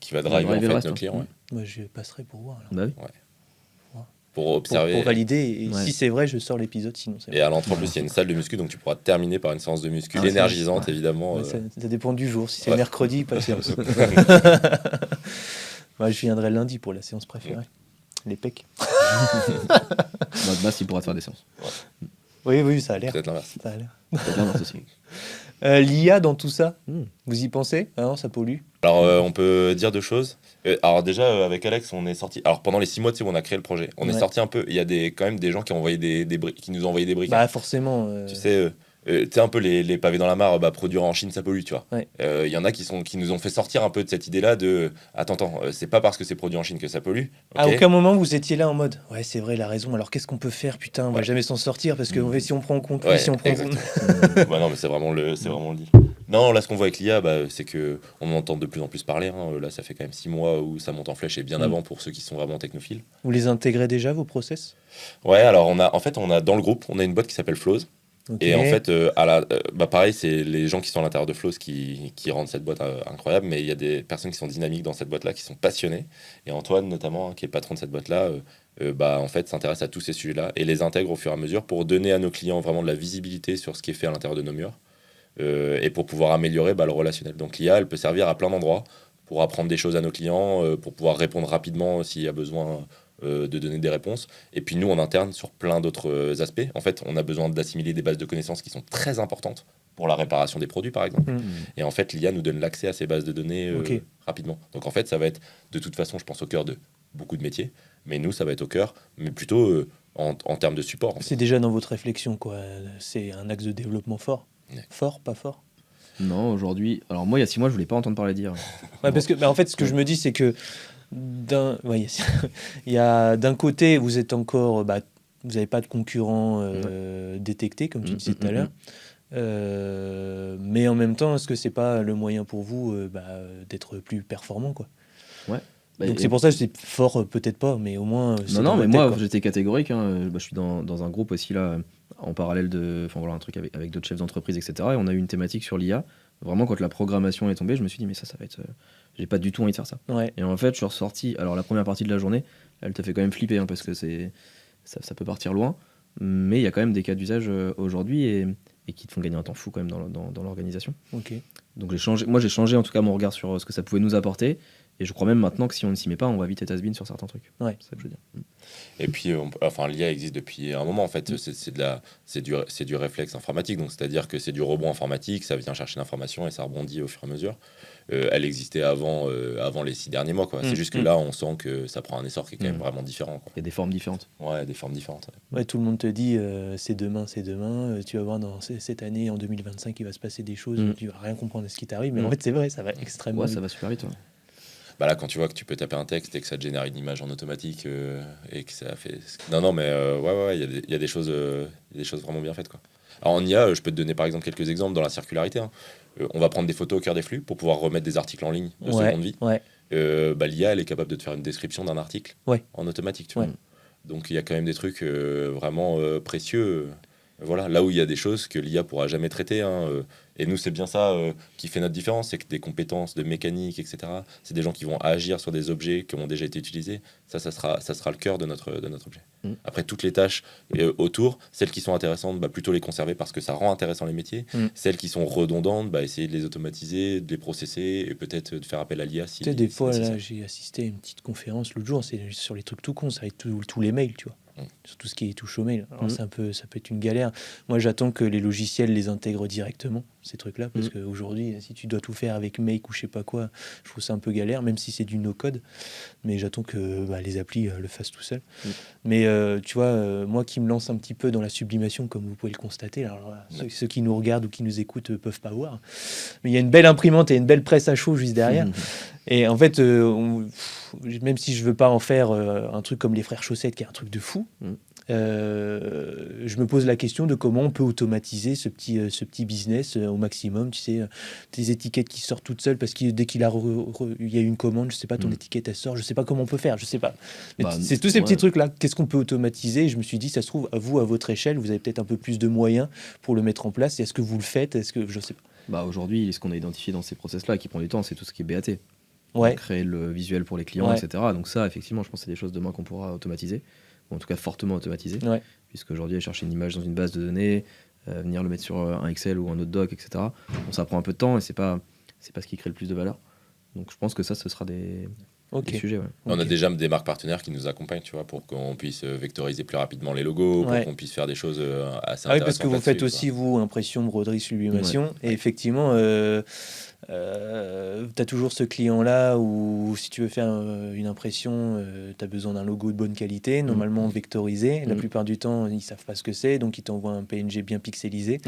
Qui va driver en fait reste, nos clients. Ouais. Moi, je passerai pour voir. Bah oui. Ouais. Pour observer. Pour valider. Et si c'est vrai, je sors l'épisode, sinon c'est vrai. Et à l'entrée, en plus, il y a une salle de muscu, donc tu pourras terminer par une séance de muscu énergisante, évidemment. Ouais, ça dépend du jour. Si c'est mercredi, pas de séance. Moi, je viendrai lundi pour la séance préférée. Les pecs. Bas, il pourra te faire des séances. Oui, ça a l'air. Peut-être l'inverse. Ça a l'air. Peut-être l'inverse aussi. L'IA dans tout ça, vous y pensez? Ah non, ça pollue. Alors, on peut dire deux choses. Alors déjà, avec Alex, on est sorti. Alors pendant les 6 mois où on a créé le projet, on est sorti un peu. Il y a quand même des gens qui ont envoyé qui nous ont envoyé des briques. Bah forcément. Tu sais un peu les pavés dans la mare, produire en Chine ça pollue, tu vois. Il y en a qui nous ont fait sortir un peu de cette idée-là de attends, c'est pas parce que c'est produit en Chine que ça pollue. Okay. À aucun moment vous étiez là en mode ouais c'est vrai, il a raison. Alors qu'est-ce qu'on peut faire, putain, on va jamais s'en sortir parce que si on prend en compte, si on prend en compte. Bah non mais c'est vraiment le deal. Non, là ce qu'on voit avec l'IA, c'est que on entend de plus en plus parler. Là ça fait quand même 6 mois où ça monte en flèche et bien avant pour ceux qui sont vraiment technophiles. Vous les intégrez déjà vos process? Ouais, alors on a dans le groupe, on a une boîte qui s'appelle Flows. Okay. Et en fait, pareil, c'est les gens qui sont à l'intérieur de Flows qui rendent cette boîte incroyable, mais il y a des personnes qui sont dynamiques dans cette boîte-là, qui sont passionnées. Et Antoine, notamment, qui est le patron de cette boîte-là, en fait, s'intéresse à tous ces sujets-là et les intègre au fur et à mesure pour donner à nos clients vraiment de la visibilité sur ce qui est fait à l'intérieur de nos murs et pour pouvoir améliorer le relationnel. Donc l'IA, elle peut servir à plein d'endroits pour apprendre des choses à nos clients, pour pouvoir répondre rapidement s'il y a besoin de donner des réponses. Et puis nous, en interne, sur plein d'autres aspects, en fait, on a besoin d'assimiler des bases de connaissances qui sont très importantes pour la réparation des produits, par exemple. Et en fait, l'IA nous donne l'accès à ces bases de données rapidement. Donc en fait, ça va être, de toute façon, je pense, au cœur de beaucoup de métiers. Mais nous, ça va être au cœur, mais plutôt en termes de support. C'est déjà dans votre réflexion, quoi. C'est un axe de développement fort. Fort, pas fort? Non, aujourd'hui... Alors moi, il y a 6 mois, je voulais pas entendre parler d'IA. Parce que, en fait, ce que je me dis, c'est que il y a d'un côté, vous êtes encore, vous n'avez pas de concurrents détectés, comme tu disais tout à l'heure. Mais en même temps, est-ce que c'est pas le moyen pour vous d'être plus performant, quoi? Ouais. Donc c'est pour ça que c'est fort, peut-être pas, mais au moins. Non, mais moi j'étais catégorique. Je suis dans un groupe aussi là, en parallèle un truc avec d'autres chefs d'entreprise, etc. Et on a eu une thématique sur l'IA. Vraiment, quand la programmation est tombée, je me suis dit mais ça va être. J'ai pas du tout envie de faire ça. Ouais. Et en fait, je suis ressorti. Alors la première partie de la journée, elle te fait quand même flipper parce que ça peut partir loin. Mais il y a quand même des cas d'usage aujourd'hui et qui te font gagner un temps fou quand même dans l'organisation. Ok. Donc j'ai changé en tout cas mon regard sur ce que ça pouvait nous apporter. Et je crois même maintenant que si on ne s'y met pas, on va vite être has-been sur certains trucs. Ouais. C'est ça que je veux dire. Et puis, l'IA existe depuis un moment en fait. C'est du réflexe informatique, donc c'est-à-dire que c'est du rebond informatique, ça vient chercher l'information et ça rebondit au fur et à mesure. Elle existait avant les 6 derniers mois, quoi. C'est juste que là, on sent que ça prend un essor qui est quand même vraiment différent, quoi. Il y a des formes différentes. Ouais, des formes différentes. Ouais, tout le monde te dit c'est demain. Tu vas voir dans cette année, en 2025, il va se passer des choses. Tu vas rien comprendre de ce qui t'arrive. Mais en fait, c'est vrai, ça va extrêmement vite. Ça va super vite. Ouais. Là, quand tu vois que tu peux taper un texte et que ça te génère une image en automatique et que ça fait... Non, mais il y a des choses vraiment bien faites, quoi. Alors en IA, je peux te donner par exemple quelques exemples dans la circularité. On va prendre des photos au cœur des flux pour pouvoir remettre des articles en ligne de seconde vie. L'IA, elle est capable de te faire une description d'un article en automatique. Tu vois. Donc il y a quand même des trucs vraiment précieux. Voilà, là où il y a des choses que l'IA pourra jamais traiter. Et nous, c'est bien ça qui fait notre différence, c'est que des compétences de mécanique, etc., c'est des gens qui vont agir sur des objets qui ont déjà été utilisés. Ça sera le cœur de notre objet. Après, toutes les tâches autour, celles qui sont intéressantes, plutôt les conserver parce que ça rend intéressant les métiers. Celles qui sont redondantes, essayer de les automatiser, de les processer et peut-être de faire appel à l'IA. Tu sais, des fois, là, j'ai assisté à une petite conférence l'autre jour, c'est sur les trucs tout cons, ça va être tous les mails, tu vois. Sur tout ce qui touche aux mails. Alors ça peut être une galère. Moi, j'attends que les logiciels les intègrent directement, ces trucs-là, parce qu'aujourd'hui, si tu dois tout faire avec Make ou je sais pas quoi, je trouve ça un peu galère, même si c'est du no-code. Mais j'attends que les applis le fassent tout seul. Mais tu vois, moi qui me lance un petit peu dans la sublimation, comme vous pouvez le constater, alors, ceux qui nous regardent ou qui nous écoutent peuvent pas voir. Mais il y a une belle imprimante et une belle presse à chaud juste derrière. Et en fait, même si je veux pas en faire un truc comme les frères Chaussettes, qui est un truc de fou, je me pose la question de comment on peut automatiser ce petit business au maximum. Tu sais, tes étiquettes qui sortent toutes seules parce que dès qu'il y a une commande, je sais pas, ton étiquette elle sort, je sais pas comment on peut faire, je sais pas. C'est tous ces petits trucs là. Qu'est-ce qu'on peut automatiser? Et je me suis dit, ça se trouve, à votre échelle, vous avez peut-être un peu plus de moyens pour le mettre en place. Est-ce que vous le faites? Est-ce que je sais pas. Aujourd'hui, ce qu'on a identifié dans ces process-là qui prend du temps, c'est tout ce qui est BAT. Créer le visuel pour les clients, etc. Donc ça, effectivement, je pense que c'est des choses demain qu'on pourra automatiser, ou en tout cas fortement automatiser, puisqu'aujourd'hui, aller chercher une image dans une base de données, venir le mettre sur un Excel ou un autre doc, etc. Bon, ça prend un peu de temps et c'est pas ce qui crée le plus de valeur. Donc je pense que ça, ce sera des sujets. On a déjà des marques partenaires qui nous accompagnent, tu vois, pour qu'on puisse vectoriser plus rapidement les logos, pour qu'on puisse faire des choses assez intéressantes. Parce que vous faites aussi, vous, impression, broderie, sublimation, et effectivement... tu as toujours ce client-là où si tu veux faire une impression, tu as besoin d'un logo de bonne qualité, normalement vectorisé. La plupart du temps, ils savent pas ce que c'est, donc ils t'envoient un PNG bien pixelisé.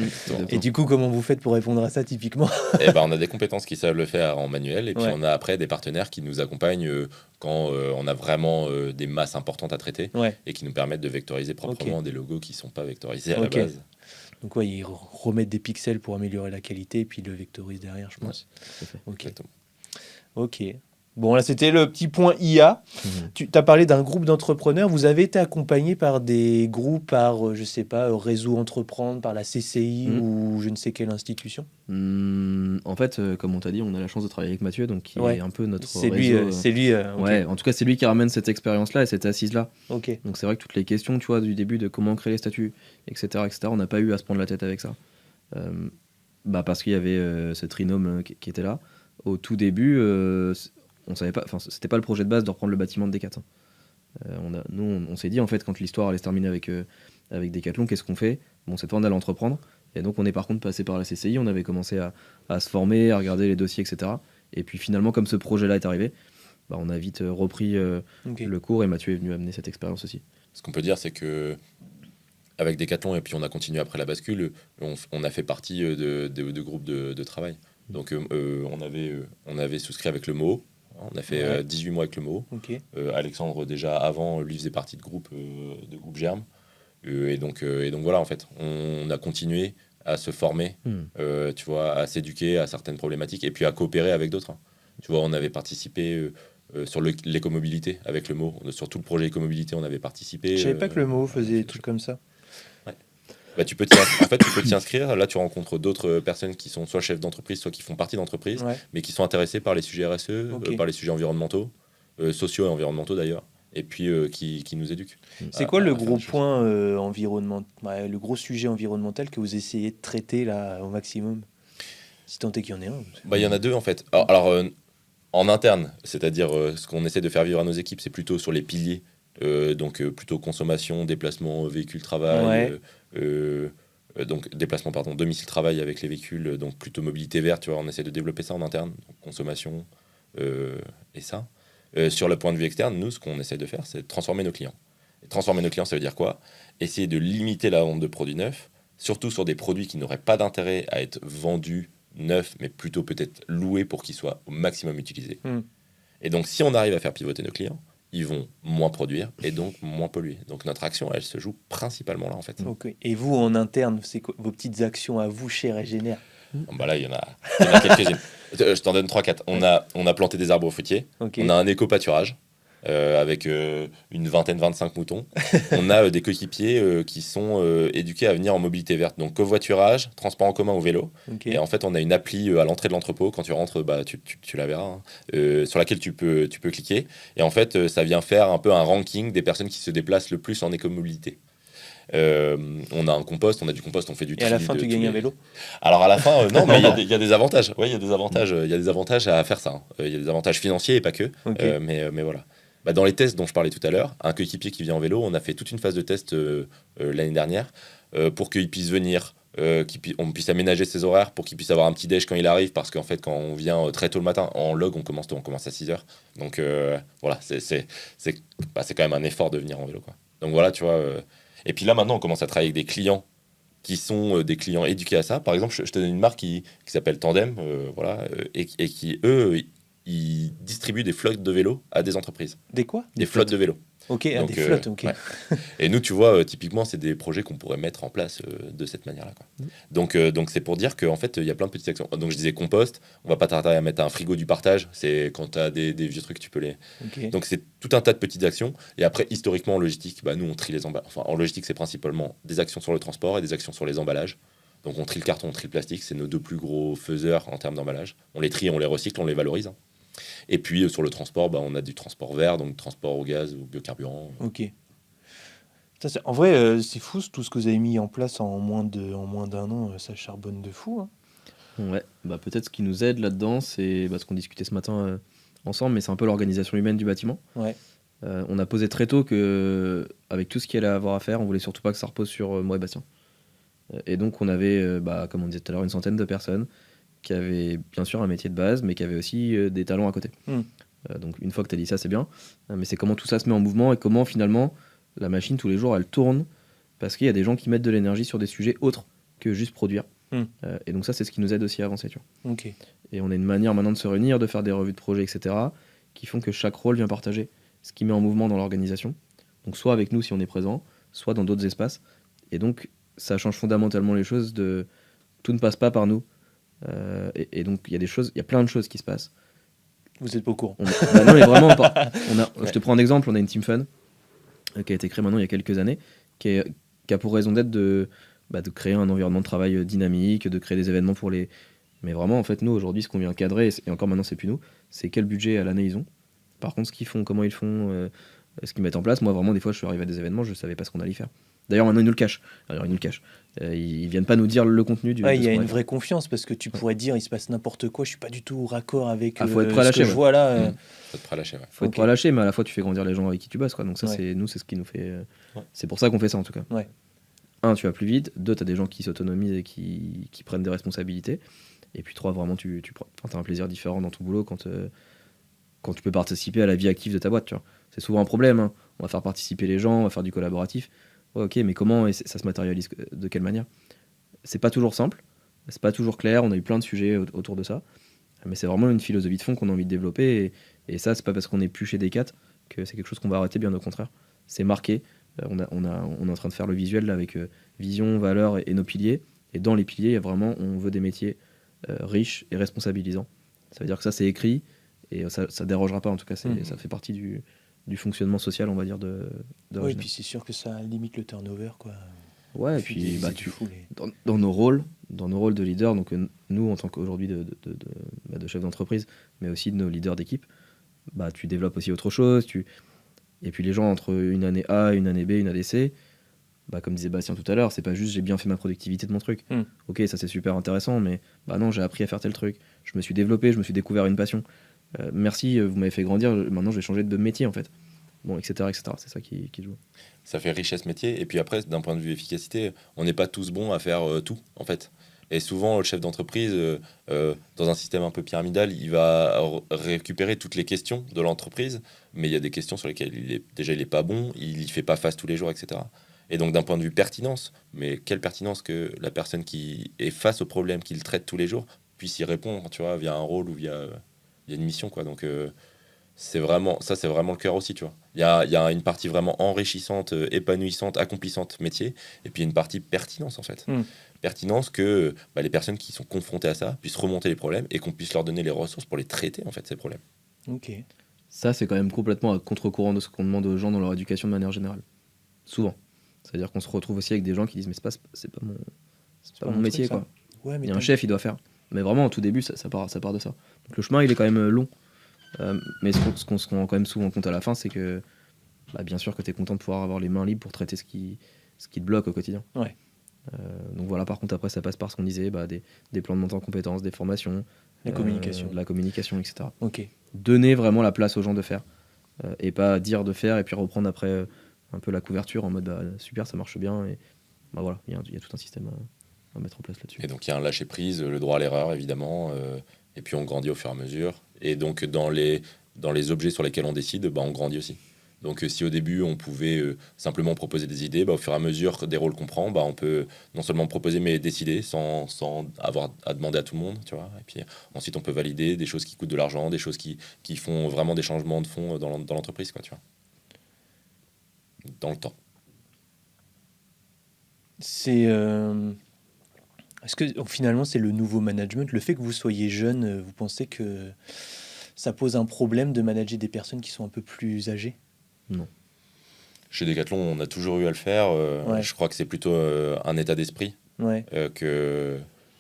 Et du coup, comment vous faites pour répondre à ça typiquement? On a des compétences qui savent le faire en manuel, et puis on a après des partenaires qui nous accompagnent quand on a vraiment des masses importantes à traiter et qui nous permettent de vectoriser proprement des logos qui sont pas vectorisés à la base. Donc ils remettent des pixels pour améliorer la qualité et puis ils le vectorisent derrière, je pense. Ok. Bon, là, c'était le petit point IA. Tu as parlé d'un groupe d'entrepreneurs. Vous avez été accompagné par des groupes, par, je sais pas, Réseau Entreprendre, par la CCI ou je ne sais quelle institution? En fait, comme on t'a dit, on a la chance de travailler avec Mathieu, donc qui est un peu notre réseau. C'est lui. En tout cas, c'est lui qui ramène cette expérience-là et cette assise-là. Donc c'est vrai que toutes les questions, tu vois, du début de comment créer les statuts, etc., on n'a pas eu à se prendre la tête avec ça. Parce qu'il y avait ce trinôme qui était là. Au tout début, on savait pas, c'était pas le projet de base de reprendre le bâtiment de Decathlon. On s'est dit, en fait, quand l'histoire allait se terminer avec Decathlon, qu'est-ce qu'on fait? Bon, cette fois, on allait entreprendre. Et donc, on est par contre passé par la CCI. On avait commencé à se former, à regarder les dossiers, etc. Et puis, finalement, comme ce projet-là est arrivé, on a vite repris le cours et Mathieu est venu amener cette expérience aussi. Ce qu'on peut dire, c'est que avec Decathlon, et puis on a continué après la bascule, on a fait partie de groupes de travail. Donc, on avait souscrit avec le MO. On a fait 18 mois avec le MO. Alexandre, déjà avant, lui faisait partie de groupe Germe. Et donc voilà, en fait, on a continué à se former, tu vois, à s'éduquer à certaines problématiques et puis à coopérer avec d'autres. Tu vois, on avait participé sur l'écomobilité avec le MO. Sur tout le projet écomobilité, on avait participé. Je savais pas que le MO faisait des trucs comme ça. Tu peux t'y inscrire. Là, tu rencontres d'autres personnes qui sont soit chefs d'entreprise, soit qui font partie d'entreprise, mais qui sont intéressés par les sujets RSE, par les sujets environnementaux, sociaux et environnementaux d'ailleurs, et puis qui nous éduquent. C'est quoi le gros point le gros sujet environnemental que vous essayez de traiter là au maximum, si tant est qu'il y en ait un? Il y en a deux en fait. Alors en interne, c'est-à-dire ce qu'on essaie de faire vivre à nos équipes, c'est plutôt sur les piliers. Donc plutôt consommation, déplacement, véhicule, travail, donc déplacement, domicile, travail avec les véhicules, donc plutôt mobilité verte, tu vois, on essaie de développer ça en interne, donc consommation et ça. Sur le point de vue externe, nous, ce qu'on essaie de faire, c'est de transformer nos clients. Et transformer nos clients, ça veut dire quoi? Essayer de limiter la vente de produits neufs, surtout sur des produits qui n'auraient pas d'intérêt à être vendus neufs, mais plutôt peut-être loués pour qu'ils soient au maximum utilisés. Et donc, si on arrive à faire pivoter nos clients, ils vont moins produire et donc moins polluer. Donc notre action, elle se joue principalement là en fait. Okay. Et vous, en interne, c'est quoi vos petites actions à vous chez Régénère? Bah là, il y en a quelques-unes. Je t'en donne 3-4. On a planté des arbres fruitiers. Okay. On a un éco-pâturage avec une 20-25 moutons. On a des coéquipiers qui sont éduqués à venir en mobilité verte. Donc covoiturage, transport en commun ou vélo. Okay. Et en fait, on a une appli à l'entrée de l'entrepôt. Quand tu rentres, bah, tu la verras, hein, sur laquelle tu peux cliquer. Et en fait, ça vient faire un peu un ranking des personnes qui se déplacent le plus en écomobilité. On a un compost, on a du compost, on fait du tri. Et à la fin, tu gagnes un vélo? Alors à la fin, non, mais il y a des avantages. Ouais, il y a des avantages à faire ça. Il y a des avantages financiers et pas que. Okay. Mais voilà. Bah, dans les tests dont je parlais tout à l'heure, un coéquipier qui vient en vélo, on a fait toute une phase de test l'année dernière pour qu'il puisse venir, on puisse aménager ses horaires pour qu'il puisse avoir un petit déj quand il arrive, parce qu'en fait, quand on vient très tôt le matin, en log, on commence à 6h. Donc voilà, c'est quand même un effort de venir en vélo, quoi. Donc voilà, tu vois. Et puis là, maintenant, on commence à travailler avec des clients qui sont des clients éduqués à ça. Par exemple, je te donne une marque qui s'appelle Tandem, voilà, et qui, eux, ils distribuent des flottes de vélos à des entreprises. Des quoi? Des flottes de vélos. Ok, donc, des flottes, ok. Ouais. Et nous, tu vois, typiquement, c'est des projets qu'on pourrait mettre en place de cette manière-là, quoi. Donc, c'est pour dire qu'en fait, il y a plein de petites actions. Donc, je disais compost, on va pas tarder à mettre un frigo du partage. C'est quand tu as des vieux trucs, tu peux les... Okay. Donc, c'est tout un tas de petites actions. Et après, historiquement, en logistique, bah, nous, on trie les emballages. Enfin, en logistique, c'est principalement des actions sur le transport et des actions sur les emballages. Donc, on trie le carton, on trie le plastique. C'est nos deux plus gros faiseurs en termes d'emballage. On les trie, on les recycle, on les valorise, hein. Et puis sur le transport, bah, on a du transport vert, donc transport au gaz ou biocarburant. Ok. En vrai, c'est fou tout ce que vous avez mis en place en moins d'un an, ça charbonne de fou, hein. Ouais, bah, peut-être ce qui nous aide là-dedans, c'est ce qu'on discutait ce matin ensemble, mais c'est un peu l'organisation humaine du bâtiment. Ouais. On a posé très tôt qu'avec tout ce qu'il allait avoir à faire, on voulait surtout pas que ça repose sur moi et Bastien. Et donc on avait, comme on disait tout à l'heure, une centaine de personnes qui avaient bien sûr un métier de base, mais qui avaient aussi des talents à côté. Donc une fois que tu as dit ça, c'est bien, mais c'est comment tout ça se met en mouvement et comment finalement la machine tous les jours elle tourne, parce qu'il y a des gens qui mettent de l'énergie sur des sujets autres que juste produire. Et donc ça, c'est ce qui nous aide aussi à avancer, tu vois. Okay. Et on a une manière maintenant de se réunir, de faire des revues de projets, etc., qui font que chaque rôle vient partager ce qui met en mouvement dans l'organisation. Donc soit avec nous si on est présent, soit dans d'autres espaces. Et donc ça change fondamentalement les choses. Tout ne passe pas par nous. Et donc il y a plein de choses qui se passent. Vous êtes pas au courant. Non, mais vraiment, je te prends un exemple. On a une Team Fun qui a été créée maintenant il y a quelques années, qui a pour raison d'être de créer un environnement de travail dynamique, de créer des événements pour les... Mais vraiment, en fait, nous, aujourd'hui, ce qu'on vient cadrer, et encore maintenant, c'est plus nous, c'est quel budget à l'année ils ont. Par contre, ce qu'ils font, comment ils font, ce qu'ils mettent en place. Moi, vraiment, des fois, je suis arrivé à des événements, je savais pas ce qu'on allait y faire. D'ailleurs, maintenant, ils nous le cachent. Ils viennent pas nous dire le contenu du... Il y a une vraie confiance, parce que tu pourrais dire, il se passe n'importe quoi, je suis pas du tout raccord avec faut être prêt à lâcher, je vois là. Faut être prêt à lâcher, ouais. Faut être prêt à lâcher, mais à la fois, tu fais grandir les gens avec qui tu bosses, quoi. Donc ça, c'est ce qui nous fait... C'est pour ça qu'on fait ça, en tout cas. Ouais. 1, tu vas plus vite. 2, tu as des gens qui s'autonomisent et qui prennent des responsabilités. Et puis 3, vraiment, tu as un plaisir différent dans ton boulot quand tu peux participer à la vie active de ta boîte. Tu vois. C'est souvent un problème, hein. On va faire participer les gens, on va faire du collaboratif. Ouais, ok, mais comment et ça se matérialise de quelle manière? C'est pas toujours simple, c'est pas toujours clair. On a eu plein de sujets autour de ça. Mais c'est vraiment une philosophie de fond qu'on a envie de développer. Et ça, c'est pas parce qu'on n'est plus chez Decat que c'est quelque chose qu'on va arrêter, bien au contraire. C'est marqué. On est en train de faire le visuel là, avec vision, valeur et nos piliers. Et dans les piliers, il y a vraiment, on veut des métiers riches et responsabilisants. Ça veut dire que ça, c'est écrit et ça dérogera pas. En tout cas, ça fait partie du fonctionnement social, on va dire, de oui, et puis c'est sûr que ça limite le turnover, quoi. Ouais, et puis dans nos rôles de leader, donc nous en tant qu'aujourd'hui de chef d'entreprise, mais aussi de nos leaders d'équipe, tu développes aussi autre chose. Et puis les gens entre une année A, une année B, une année C, comme disait Bastien tout à l'heure, c'est pas juste j'ai bien fait ma productivité de mon truc. Ok, ça c'est super intéressant, mais non, j'ai appris à faire tel truc. Je me suis développé, je me suis découvert une passion. Merci, vous m'avez fait grandir, maintenant je vais changer de métier en fait. Bon, etc. C'est ça qui joue. Ça fait richesse métier. Et puis après, d'un point de vue efficacité, on n'est pas tous bons à faire tout, en fait. Et souvent, le chef d'entreprise, dans un système un peu pyramidal, il va récupérer toutes les questions de l'entreprise, mais il y a des questions sur lesquelles il est pas bon, il n'y fait pas face tous les jours, etc. Et donc, d'un point de vue pertinence, mais quelle pertinence que la personne qui est face au problème, qu'il traite tous les jours, puisse y répondre, tu vois, via un rôle ou via une mission, quoi. Donc, c'est vraiment le cœur aussi, tu vois. Il y a une partie vraiment enrichissante, épanouissante, accomplissante métier, et puis une partie pertinence en fait. Pertinence que les personnes qui sont confrontées à ça puissent remonter les problèmes et qu'on puisse leur donner les ressources pour les traiter en fait ces problèmes. Ok. Ça c'est quand même complètement à contre-courant de ce qu'on demande aux gens dans leur éducation de manière générale. Souvent. C'est-à-dire qu'on se retrouve aussi avec des gens qui disent mais c'est pas mon métier truc, quoi. Ouais, mais il y a un chef, il doit faire. Mais vraiment, au tout début, ça part de ça. Donc le chemin, il est quand même long. Mais ce qu'on se rend quand même souvent compte à la fin, c'est que, bien sûr que tu es content de pouvoir avoir les mains libres pour traiter ce qui te bloque au quotidien. Ouais. Donc voilà, par contre, après, ça passe par ce qu'on disait, des plans de montée en compétences, des formations, la communication, etc. Ok. Donner vraiment la place aux gens de faire. Et pas dire de faire et puis reprendre après un peu la couverture en mode super, ça marche bien. Et voilà, il y a tout un système à mettre en place là-dessus. Et donc il y a un lâcher prise, le droit à l'erreur évidemment, et puis on grandit au fur et à mesure. Et donc dans les objets sur lesquels on décide, on grandit aussi. Donc si au début on pouvait simplement proposer des idées, au fur et à mesure des rôles qu'on prend, on peut non seulement proposer mais décider sans avoir à demander à tout le monde, tu vois. Et puis ensuite on peut valider des choses qui coûtent de l'argent, des choses qui font vraiment des changements de fond dans l'entreprise, quoi, tu vois. Dans le temps. Est-ce que finalement c'est le nouveau management? Le fait que vous soyez jeune, vous pensez que ça pose un problème de manager des personnes qui sont un peu plus âgées? Non. Chez Decathlon, on a toujours eu à le faire. Je crois que c'est plutôt un état d'esprit. Ouais.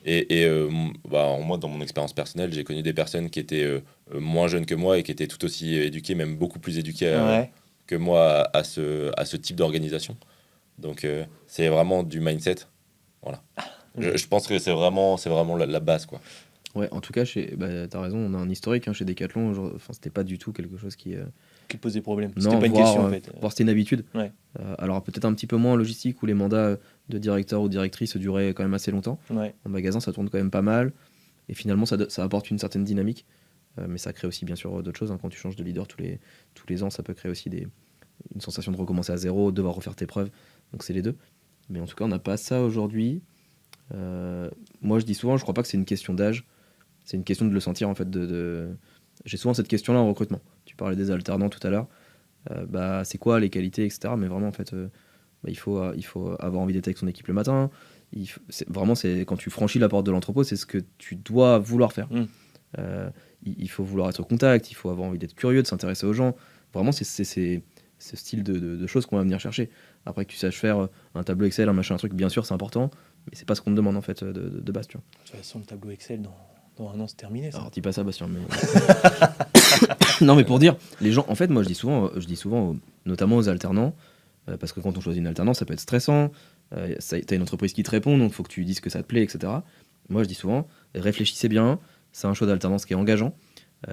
Moi, dans mon expérience personnelle, j'ai connu des personnes qui étaient moins jeunes que moi et qui étaient tout aussi éduquées, même beaucoup plus éduquées que moi à ce type d'organisation. Donc c'est vraiment du mindset. Voilà. Je pense que c'est vraiment la base, quoi. Ouais, en tout cas, t'as raison, on a un historique chez Decathlon. C'était pas du tout quelque chose qui posait problème. C'était pas une question, en fait. Voire c'était une habitude. Ouais. Alors peut-être un petit peu moins en logistique où les mandats de directeur ou directrice duraient quand même assez longtemps. Ouais. En magasin, ça tourne quand même pas mal. Et finalement, ça apporte une certaine dynamique. Mais ça crée aussi bien sûr d'autres choses. Quand tu changes de leader tous les ans, ça peut créer aussi une sensation de recommencer à zéro, de devoir refaire tes preuves. Donc c'est les deux. Mais en tout cas, on n'a pas ça aujourd'hui. Moi, je dis souvent, je crois pas que c'est une question d'âge. C'est une question de le sentir, en fait. J'ai souvent cette question-là en recrutement. Tu parlais des alternants tout à l'heure. C'est quoi les qualités, etc. Mais vraiment, en fait, il faut avoir envie d'être avec son équipe le matin. C'est quand tu franchis la porte de l'entrepôt, c'est ce que tu dois vouloir faire. Il faut vouloir être au contact, il faut avoir envie d'être curieux, de s'intéresser aux gens. Vraiment, c'est ce style de choses qu'on va venir chercher. Après que tu saches faire un tableau Excel, un machin, un truc, bien sûr, c'est important. Mais c'est pas ce qu'on te demande, en fait, de base, tu vois. De toute façon, le tableau Excel, dans un an, c'est terminé, ça. Alors, dis pas ça, Bastien, mais... Non, mais pour dire, les gens... En fait, moi, je dis souvent notamment aux alternants, parce que quand on choisit une alternance, ça peut être stressant. T'as une entreprise qui te répond, donc il faut que tu dises que ça te plaît, etc. Moi, je dis souvent, réfléchissez bien. C'est un choix d'alternance qui est engageant,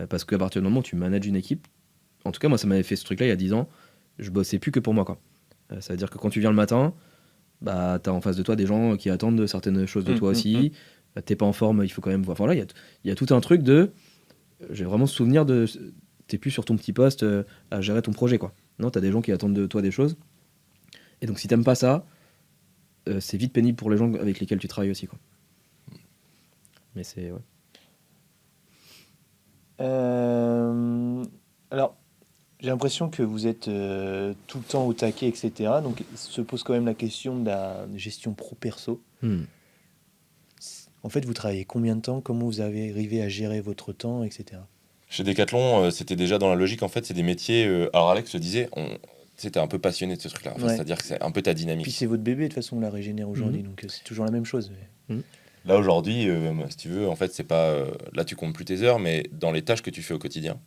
parce qu'à partir du moment où tu manages une équipe, en tout cas, moi, ça m'avait fait ce truc-là il y a 10 ans, je bossais plus que pour moi, quoi. Ça veut dire que quand tu viens le matin, t'as en face de toi des gens qui attendent certaines choses de toi aussi. T'es pas en forme, il faut quand même voir. Enfin là, il y a tout un truc de... J'ai vraiment souvenir de... T'es plus sur ton petit poste à gérer ton projet, quoi. Non, t'as des gens qui attendent de toi des choses. Et donc, si t'aimes pas ça, c'est vite pénible pour les gens avec lesquels tu travailles aussi, quoi. Mais c'est... Ouais. Alors, j'ai l'impression que vous êtes tout le temps au taquet, etc. Donc, se pose quand même la question de la gestion pro-perso. En fait, vous travaillez combien de temps? Comment vous avez arrivé à gérer votre temps, etc. Chez Decathlon, c'était déjà dans la logique. En fait, c'est des métiers... alors, Alex le disait, t'es un peu passionné de ce truc-là. Enfin, c'est-à-dire que c'est un peu ta dynamique. Puis c'est votre bébé, de toute façon, on la régénère aujourd'hui. Donc, c'est toujours la même chose. Là, aujourd'hui, si tu veux, en fait, c'est pas... là, tu comptes plus tes heures, mais dans les tâches que tu fais au quotidien,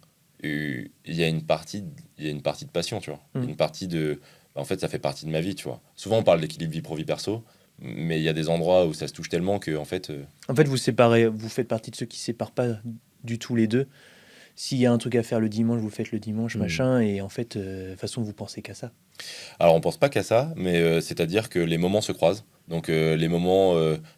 il y a une partie de passion, tu vois. Une partie de... En fait, ça fait partie de ma vie, tu vois. Souvent, on parle d'équilibre vie pro-vie perso, mais il y a des endroits où ça se touche tellement que, en fait... En fait, vous faites partie de ceux qui ne séparent pas du tout les deux. S'il y a un truc à faire le dimanche, vous faites le dimanche, machin, et en fait, de toute façon, vous pensez qu'à ça. Alors, on pense pas qu'à ça, mais c'est-à-dire que les moments se croisent. Donc, les moments,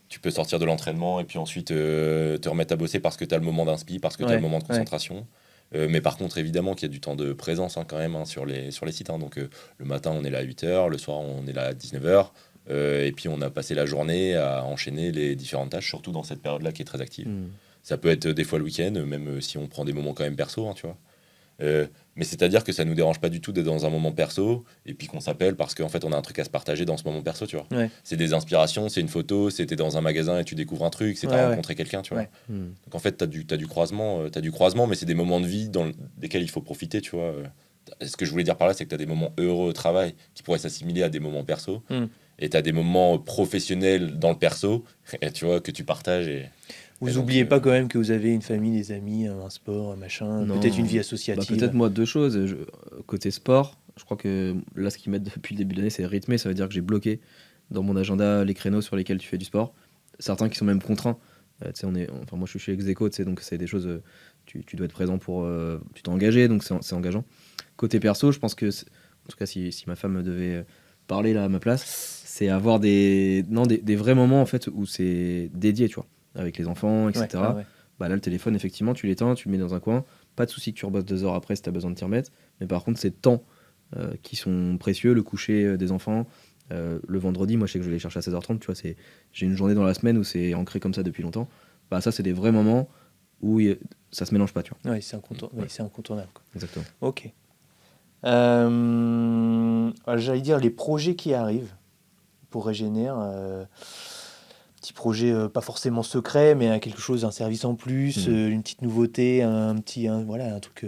tu peux sortir de l'entraînement et puis ensuite te remettre à bosser parce que tu as le moment d'inspi, parce que tu as le moment de concentration. Mais par contre, évidemment qu'il y a du temps de présence quand même sur les sites. Donc, le matin, on est là à 8h, le soir, on est là à 19h. Et puis, on a passé la journée à enchaîner les différentes tâches, surtout dans cette période-là qui est très active. Ça peut être des fois le week-end, même si on prend des moments quand même perso, tu vois. Mais c'est-à-dire que ça nous dérange pas du tout d'être dans un moment perso et puis qu'on s'appelle parce qu'en fait on a un truc à se partager dans ce moment perso, tu vois. Ouais. C'est des inspirations, c'est une photo, c'était dans un magasin et tu découvres un truc, c'est t'as rencontré quelqu'un, tu vois. Donc en fait t'as du croisement, mais c'est des moments de vie desquels il faut profiter, tu vois. Ce que je voulais dire par là, c'est que t'as des moments heureux au travail qui pourraient s'assimiler à des moments perso. Et t'as des moments professionnels dans le perso, et tu vois, que tu partages. Vous n'oubliez pas quand même que vous avez une famille, des amis, un sport, un machin, peut-être une vie associative. Peut-être moi 2 choses. Côté sport, je crois que là ce qu'ils mettent depuis le début de l'année c'est rythmé, ça veut dire que j'ai bloqué dans mon agenda les créneaux sur lesquels tu fais du sport. Certains qui sont même contraints. Moi je suis chez Execo, donc c'est des choses, tu dois être présent pour... tu t'es engagé, donc c'est engageant. Côté perso, je pense que, en tout cas si ma femme devait parler là à ma place, c'est avoir des vrais moments en fait où c'est dédié, tu vois, avec les enfants, etc. Bah là le téléphone effectivement tu l'éteins, tu le mets dans un coin, pas de souci que tu rebosses 2 heures après si tu as besoin de t'y remettre, mais par contre c'est temps qui sont précieux, le coucher des enfants, le vendredi moi je sais que je vais les chercher à 16h30, tu vois, j'ai une journée dans la semaine où c'est ancré comme ça depuis longtemps, bah ça c'est des vrais moments où ça se mélange pas, tu vois. C'est incontournable quoi. Exactement. Ok. J'allais dire les projets qui arrivent pour Régénère, petit projet pas forcément secret, mais quelque chose, un service en plus, une petite nouveauté, un truc,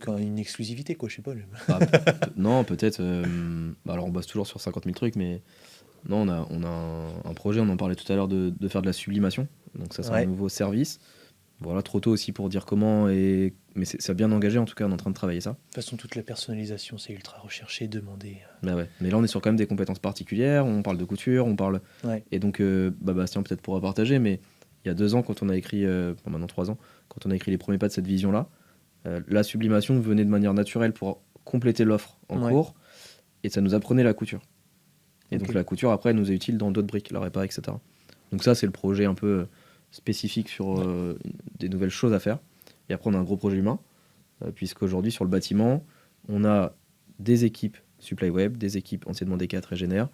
une exclusivité quoi, je sais pas. Non, peut-être. Alors on bosse toujours sur 50 000 trucs, mais non, on a un projet, on en parlait tout à l'heure, de faire de la sublimation. Donc ça c'est un nouveau service. Voilà, trop tôt aussi pour dire comment, mais c'est bien engagé, en tout cas on est en train de travailler ça. De toute façon, toute la personnalisation, c'est ultra recherché, demandé. Bah ouais. Mais là on est sur quand même des compétences particulières, on parle de couture, on parle... Et donc Bastien peut-être pourra partager, mais il y a 2 ans, quand on a écrit, maintenant 3 ans, quand on a écrit les premiers pas de cette vision-là, la sublimation venait de manière naturelle pour compléter l'offre en cours, et ça nous apprenait la couture. Et donc la couture, après, elle nous est utile dans d'autres briques, la réparer, etc. Donc ça, c'est le projet un peu... spécifique sur des nouvelles choses à faire. Et après, on a un gros projet humain, puisqu'aujourd'hui, sur le bâtiment, on a des équipes Supply Web, des équipes anciennement D4 Régénère.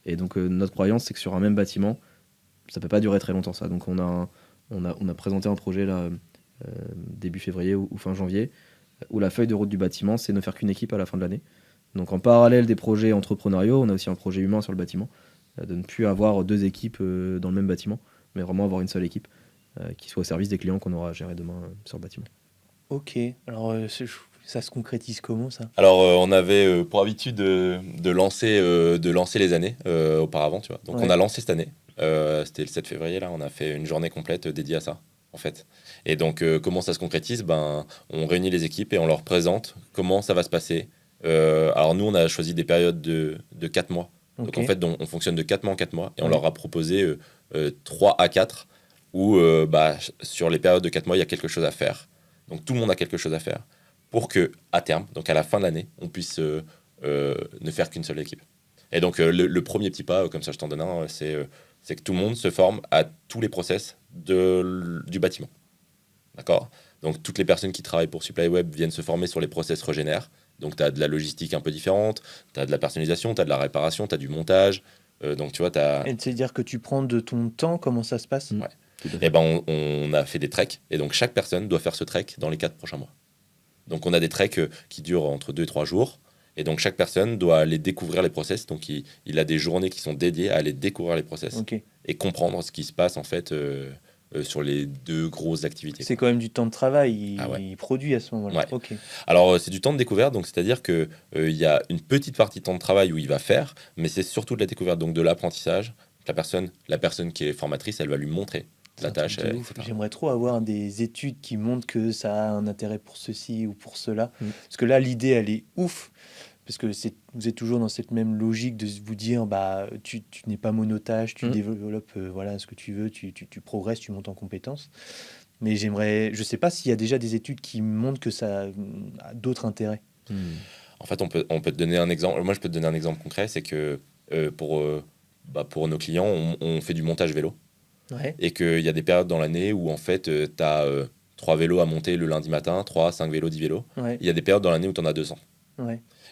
Et donc, notre croyance, c'est que sur un même bâtiment, ça peut pas durer très longtemps, ça. Donc, on a présenté un projet là, début février ou fin janvier, où la feuille de route du bâtiment, c'est ne faire qu'une équipe à la fin de l'année. Donc, en parallèle des projets entrepreneuriaux, on a aussi un projet humain sur le bâtiment, de ne plus avoir 2 équipes dans le même bâtiment, mais vraiment avoir une seule équipe qui soit au service des clients qu'on aura à gérer demain sur le bâtiment. Ok, alors ça se concrétise comment ça ? Alors on avait pour habitude de lancer les années auparavant, tu vois. Donc on a lancé cette année, c'était le 7 février, là, on a fait une journée complète dédiée à ça, en fait. Et donc comment ça se concrétise ? On réunit les équipes et on leur présente comment ça va se passer. Alors nous, on a choisi des périodes de 4 mois. Donc en fait, on fonctionne de 4 mois en 4 mois et on leur a proposé 3 à 4 où sur les périodes de 4 mois, il y a quelque chose à faire. Donc tout le monde a quelque chose à faire pour que à terme, donc à la fin de l'année, on puisse ne faire qu'une seule équipe. Et donc le premier petit pas, comme ça je t'en donne un, c'est que tout le monde se forme à tous les process du bâtiment. D'accord ? Donc toutes les personnes qui travaillent pour Supply Web viennent se former sur les process Régénère. Donc tu as de la logistique un peu différente, tu as de la personnalisation, tu as de la réparation, tu as du montage. Donc tu vois, Et c'est-à-dire que tu prends de ton temps, comment ça se passe ? Ouais. Et on a fait des treks, et donc chaque personne doit faire ce trek dans les 4 prochains mois. Donc on a des treks qui durent entre 2 et 3 jours, et donc chaque personne doit aller découvrir les process. Donc il a des journées qui sont dédiées à aller découvrir les process et comprendre ce qui se passe en fait sur les 2 grosses activités. C'est quand même du temps de travail, il produit à ce moment-là. Ouais. Okay. Alors c'est du temps de découverte, donc c'est-à-dire que il y a une petite partie de temps de travail où il va faire, mais c'est surtout de la découverte, donc de l'apprentissage. La personne qui est formatrice, elle va lui montrer la tâche. J'aimerais trop avoir des études qui montrent que ça a un intérêt pour ceci ou pour cela, parce que là l'idée elle est ouf. Parce que vous êtes toujours dans cette même logique de vous dire tu n'es pas monotâche, tu développes ce que tu veux, tu progresses, tu montes en compétences. Mais je sais pas s'il y a déjà des études qui montrent que ça a d'autres intérêts. En fait, on peut te donner un exemple. Moi, je peux te donner un exemple concret, c'est que pour nos clients, on fait du montage vélo. Et qu'il y a des périodes dans l'année où en fait, tu as 3 vélos à monter le lundi matin, 3, 5 vélos, 10 vélos. Il y a des périodes dans l'année où tu en as 200.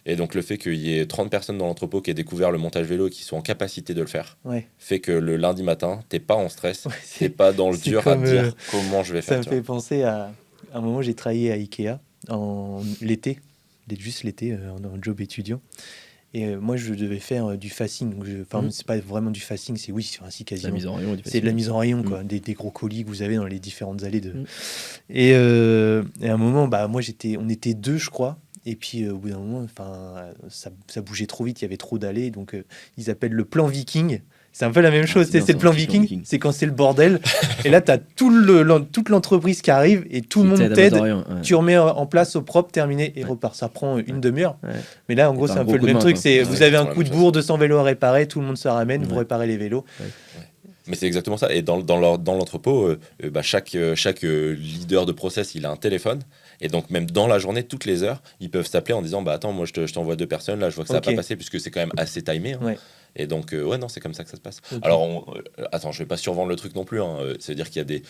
Et donc le fait qu'il y ait 30 personnes dans l'entrepôt qui aient découvert le montage vélo et qui soient en capacité de le faire, fait que le lundi matin, t'es pas en stress, t'es pas dans le dur à te dire comment je vais faire. Ça me fait penser à un moment, j'ai travaillé à Ikea l'été, juste l'été, en job étudiant. Et moi, je devais faire du facing. C'est pas vraiment du facing, c'est si quasiment. La mise en rayon. C'est de la mise en rayon, quoi. Des gros colis que vous avez dans les différentes allées. Et à un moment, on était 2, je crois. Et puis, au bout d'un moment, ça bougeait trop vite, il y avait trop d'allées. Donc, ils appellent le plan viking. C'est un peu la même chose, c'est le plan viking, c'est quand c'est le bordel. Et là, tu as toute l'entreprise qui arrive et tout le monde t'aide. Tu remets en place au propre, terminé et repart. Ça prend une demi-heure. Ouais. Mais là, en gros, c'est un peu le même truc. Vous avez un coup de bourre, 200 vélos à réparer, tout le monde se ramène, vous réparez les vélos. Ouais. Mais c'est exactement ça. Et dans l'entrepôt, chaque leader de process, il a un téléphone. Et donc, même dans la journée, toutes les heures, ils peuvent s'appeler en disant attends, moi, je t'envoie 2 personnes. Là, je vois que ça n'a pas passé, puisque c'est quand même assez timé. Hein. Ouais. Et donc, non, c'est comme ça que ça se passe. Okay. Alors, attends, je vais pas survendre le truc non plus. Hein. C'est-à-dire qu'il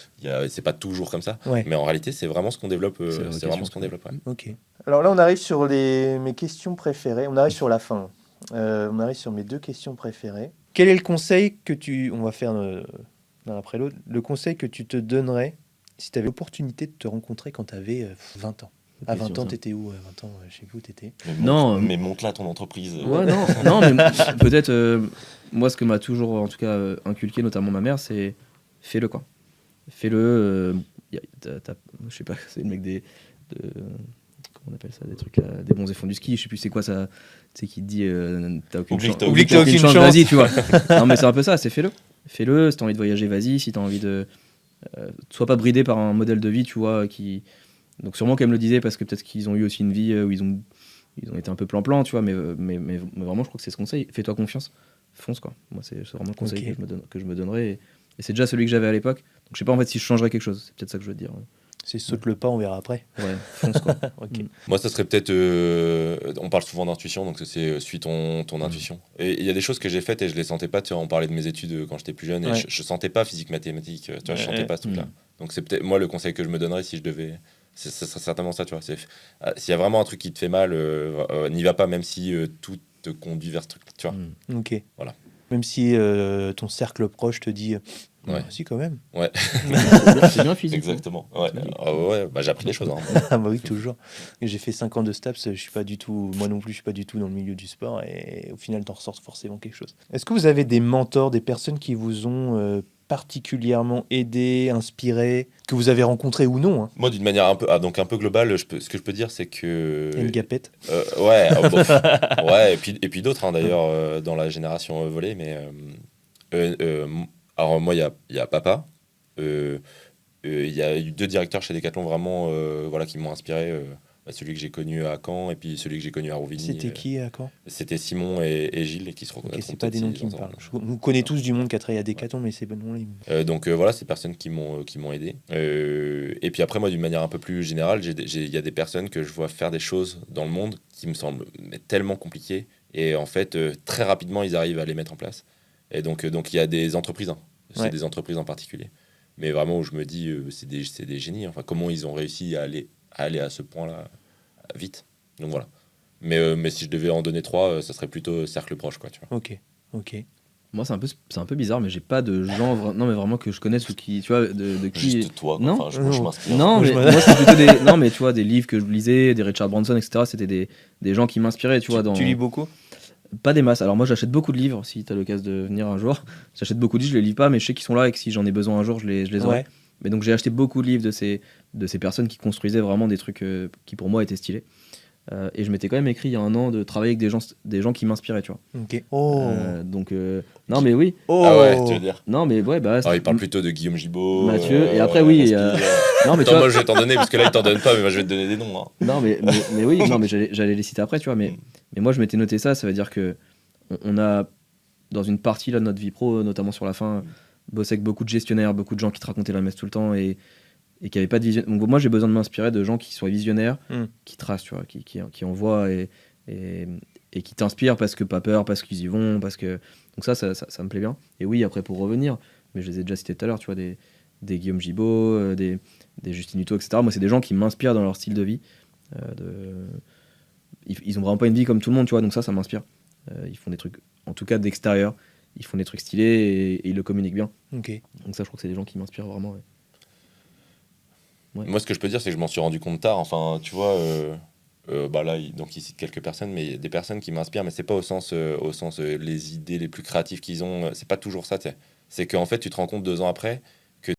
c'est pas toujours comme ça. Ouais. Mais en réalité, c'est vraiment ce qu'on développe. C'est vraiment ce qu'on développe. Ouais. Ok. Alors là, on arrive sur mes questions préférées. On arrive sur la fin. On arrive sur mes 2 questions préférées. Quel est le conseil que on va faire l'un après l'autre, le conseil que tu te donnerais si tu avais l'opportunité de te rencontrer quand tu avais 20 ans? À 20 ans, t'étais où? À 20 ans, je sais plus où t'étais. Mais monte là ton entreprise. Ouais, non, mais peut-être, moi, ce que m'a toujours, en tout cas, inculqué, notamment ma mère, c'est fais-le, quoi. Fais-le. Je sais pas, c'est le mec comment on appelle ça, des trucs là, des bons et fonds du ski, je sais plus c'est quoi ça, tu sais, qui te dit t'as aucune chance. Oublie que t'as aucune chance. Vas-y, tu vois. Non, mais c'est un peu ça, c'est fais-le. Fais-le, si t'as envie de voyager, vas-y, si t'as envie de. Sois pas bridé par un modèle de vie, tu vois, qui. Donc sûrement qu'elle me le disait parce que peut-être qu'ils ont eu aussi une vie où ils ont été un peu plan-plan, tu vois, mais vraiment je crois que c'est ce conseil, fais-toi confiance, fonce, quoi. Moi c'est vraiment le conseil que je me donnerais et c'est déjà celui que j'avais à l'époque, donc je sais pas en fait si je changerais quelque chose, c'est peut-être ça que je veux dire. C'est saute le pas, on verra après. Ouais, fonce, quoi. Okay. Moi ça serait peut-être, on parle souvent d'intuition, donc c'est suis ton intuition. Et il y a des choses que j'ai faites et je les sentais pas, tu vois, on parlait de mes études quand j'étais plus jeune et je sentais pas physique mathématiques, tu vois, je sentais pas ce truc-là. Donc c'est peut-être moi le conseil que je me donnerais si je devais. Ce serait certainement ça, tu vois. S'il y a vraiment un truc qui te fait mal, n'y va pas, même si tout te conduit vers ce truc, tu vois. Ok. Voilà. Même si ton cercle proche te dit, si quand même. Ouais. C'est bien physique. Exactement. Ouais. J'ai appris des choses. Hein. Ah bah oui, toujours. J'ai fait 5 ans de STAPS. Moi non plus, je suis pas du tout dans le milieu du sport. Et au final, t'en ressors forcément quelque chose. Est-ce que vous avez des mentors, des personnes qui vous ont particulièrement aidé, inspiré, que vous avez rencontré ou non, hein? Moi, d'une manière un peu globale, ce que je peux dire, c'est que... Une gapette. Ouais, ouais, et puis d'autres, hein, d'ailleurs, dans la génération volée, mais... alors moi, il y a papa, il y a eu 2 directeurs chez Decathlon vraiment qui m'ont inspiré, celui que j'ai connu à Caen et puis celui que j'ai connu à Rouvigny. C'était qui à Caen? C'était Simon et Gilles, et qui se reconnaîtront. C'est pas des noms qui me parlent. Vous connaissez tous du monde qui a travaillé à Decathlon, mais c'est pas noms-là. Donc ces personnes qui m'ont aidé. Et puis après, moi, d'une manière un peu plus générale, il y a des personnes que je vois faire des choses dans le monde qui me semblent tellement compliquées. Et en fait, très rapidement, ils arrivent à les mettre en place. Et donc il y a des entreprises, c'est des entreprises en particulier. Mais vraiment, où je me dis, c'est des génies. Enfin, comment ils ont réussi à aller à ce point-là vite. Donc voilà. Mais si je devais en donner 3, ça serait plutôt cercle proche, quoi, tu vois. Ok. Moi, c'est un peu bizarre, mais j'ai pas de gens non, mais vraiment que je connaisse ou qui, tu vois, de qui. Juste toi. Non. Enfin, je m'inspire. Non, mais moi, c'est plutôt des. Non, mais tu vois, des livres que je lisais, des Richard Branson, etc. C'était des gens qui m'inspiraient, tu vois. Tu lis beaucoup? Pas des masses. Alors moi, j'achète beaucoup de livres. Si t'as l'occasion de venir un jour, j'achète beaucoup de livres. Je les lis pas, mais je sais qu'ils sont là et que si j'en ai besoin un jour, je les aurai. Mais donc j'ai acheté beaucoup de livres de ces personnes qui construisaient vraiment des trucs qui pour moi étaient stylés. Et je m'étais quand même écrit il y a un an de travailler avec des gens qui m'inspiraient, tu vois. Ok. Donc non mais oui. Ah ouais, tu veux dire. Non mais ouais bah. Alors il parle plutôt de Guillaume Gibault. Mathieu et après oui. Non mais moi je vais t'en donner parce que là il t'en donne pas, mais moi je vais te donner des noms. Hein. Non mais oui, non mais j'allais les citer après, tu vois. Mais moi je m'étais noté ça veut dire que on a dans une partie là de notre vie pro, notamment sur la fin, bossé avec beaucoup de gestionnaires, beaucoup de gens qui te racontaient la messe tout le temps et qui n'avaient pas de vision. Donc moi j'ai besoin de m'inspirer de gens qui soient visionnaires, qui tracent, tu vois, qui envoient et qui t'inspirent parce que pas peur, parce qu'ils y vont, parce que donc ça me plaît bien. Et oui, après pour revenir, mais je les ai déjà cités tout à l'heure, tu vois, des Guillaume Gibault, des Justine Hutto, etc. Moi c'est des gens qui m'inspirent dans leur style de vie. Ils ont vraiment pas une vie comme tout le monde, tu vois, donc ça m'inspire. Ils font des trucs, en tout cas d'extérieur, ils font des trucs stylés et ils le communiquent bien. Ok. Donc ça je crois que c'est des gens qui m'inspirent vraiment. Ouais. Ouais. Moi, ce que je peux dire, c'est que je m'en suis rendu compte tard. Enfin, tu vois, là, donc il cite quelques personnes, mais il y a des personnes qui m'inspirent, mais c'est pas au sens les idées les plus créatives qu'ils ont. C'est pas toujours ça, tu sais. C'est qu'en fait, tu te rends compte 2 ans après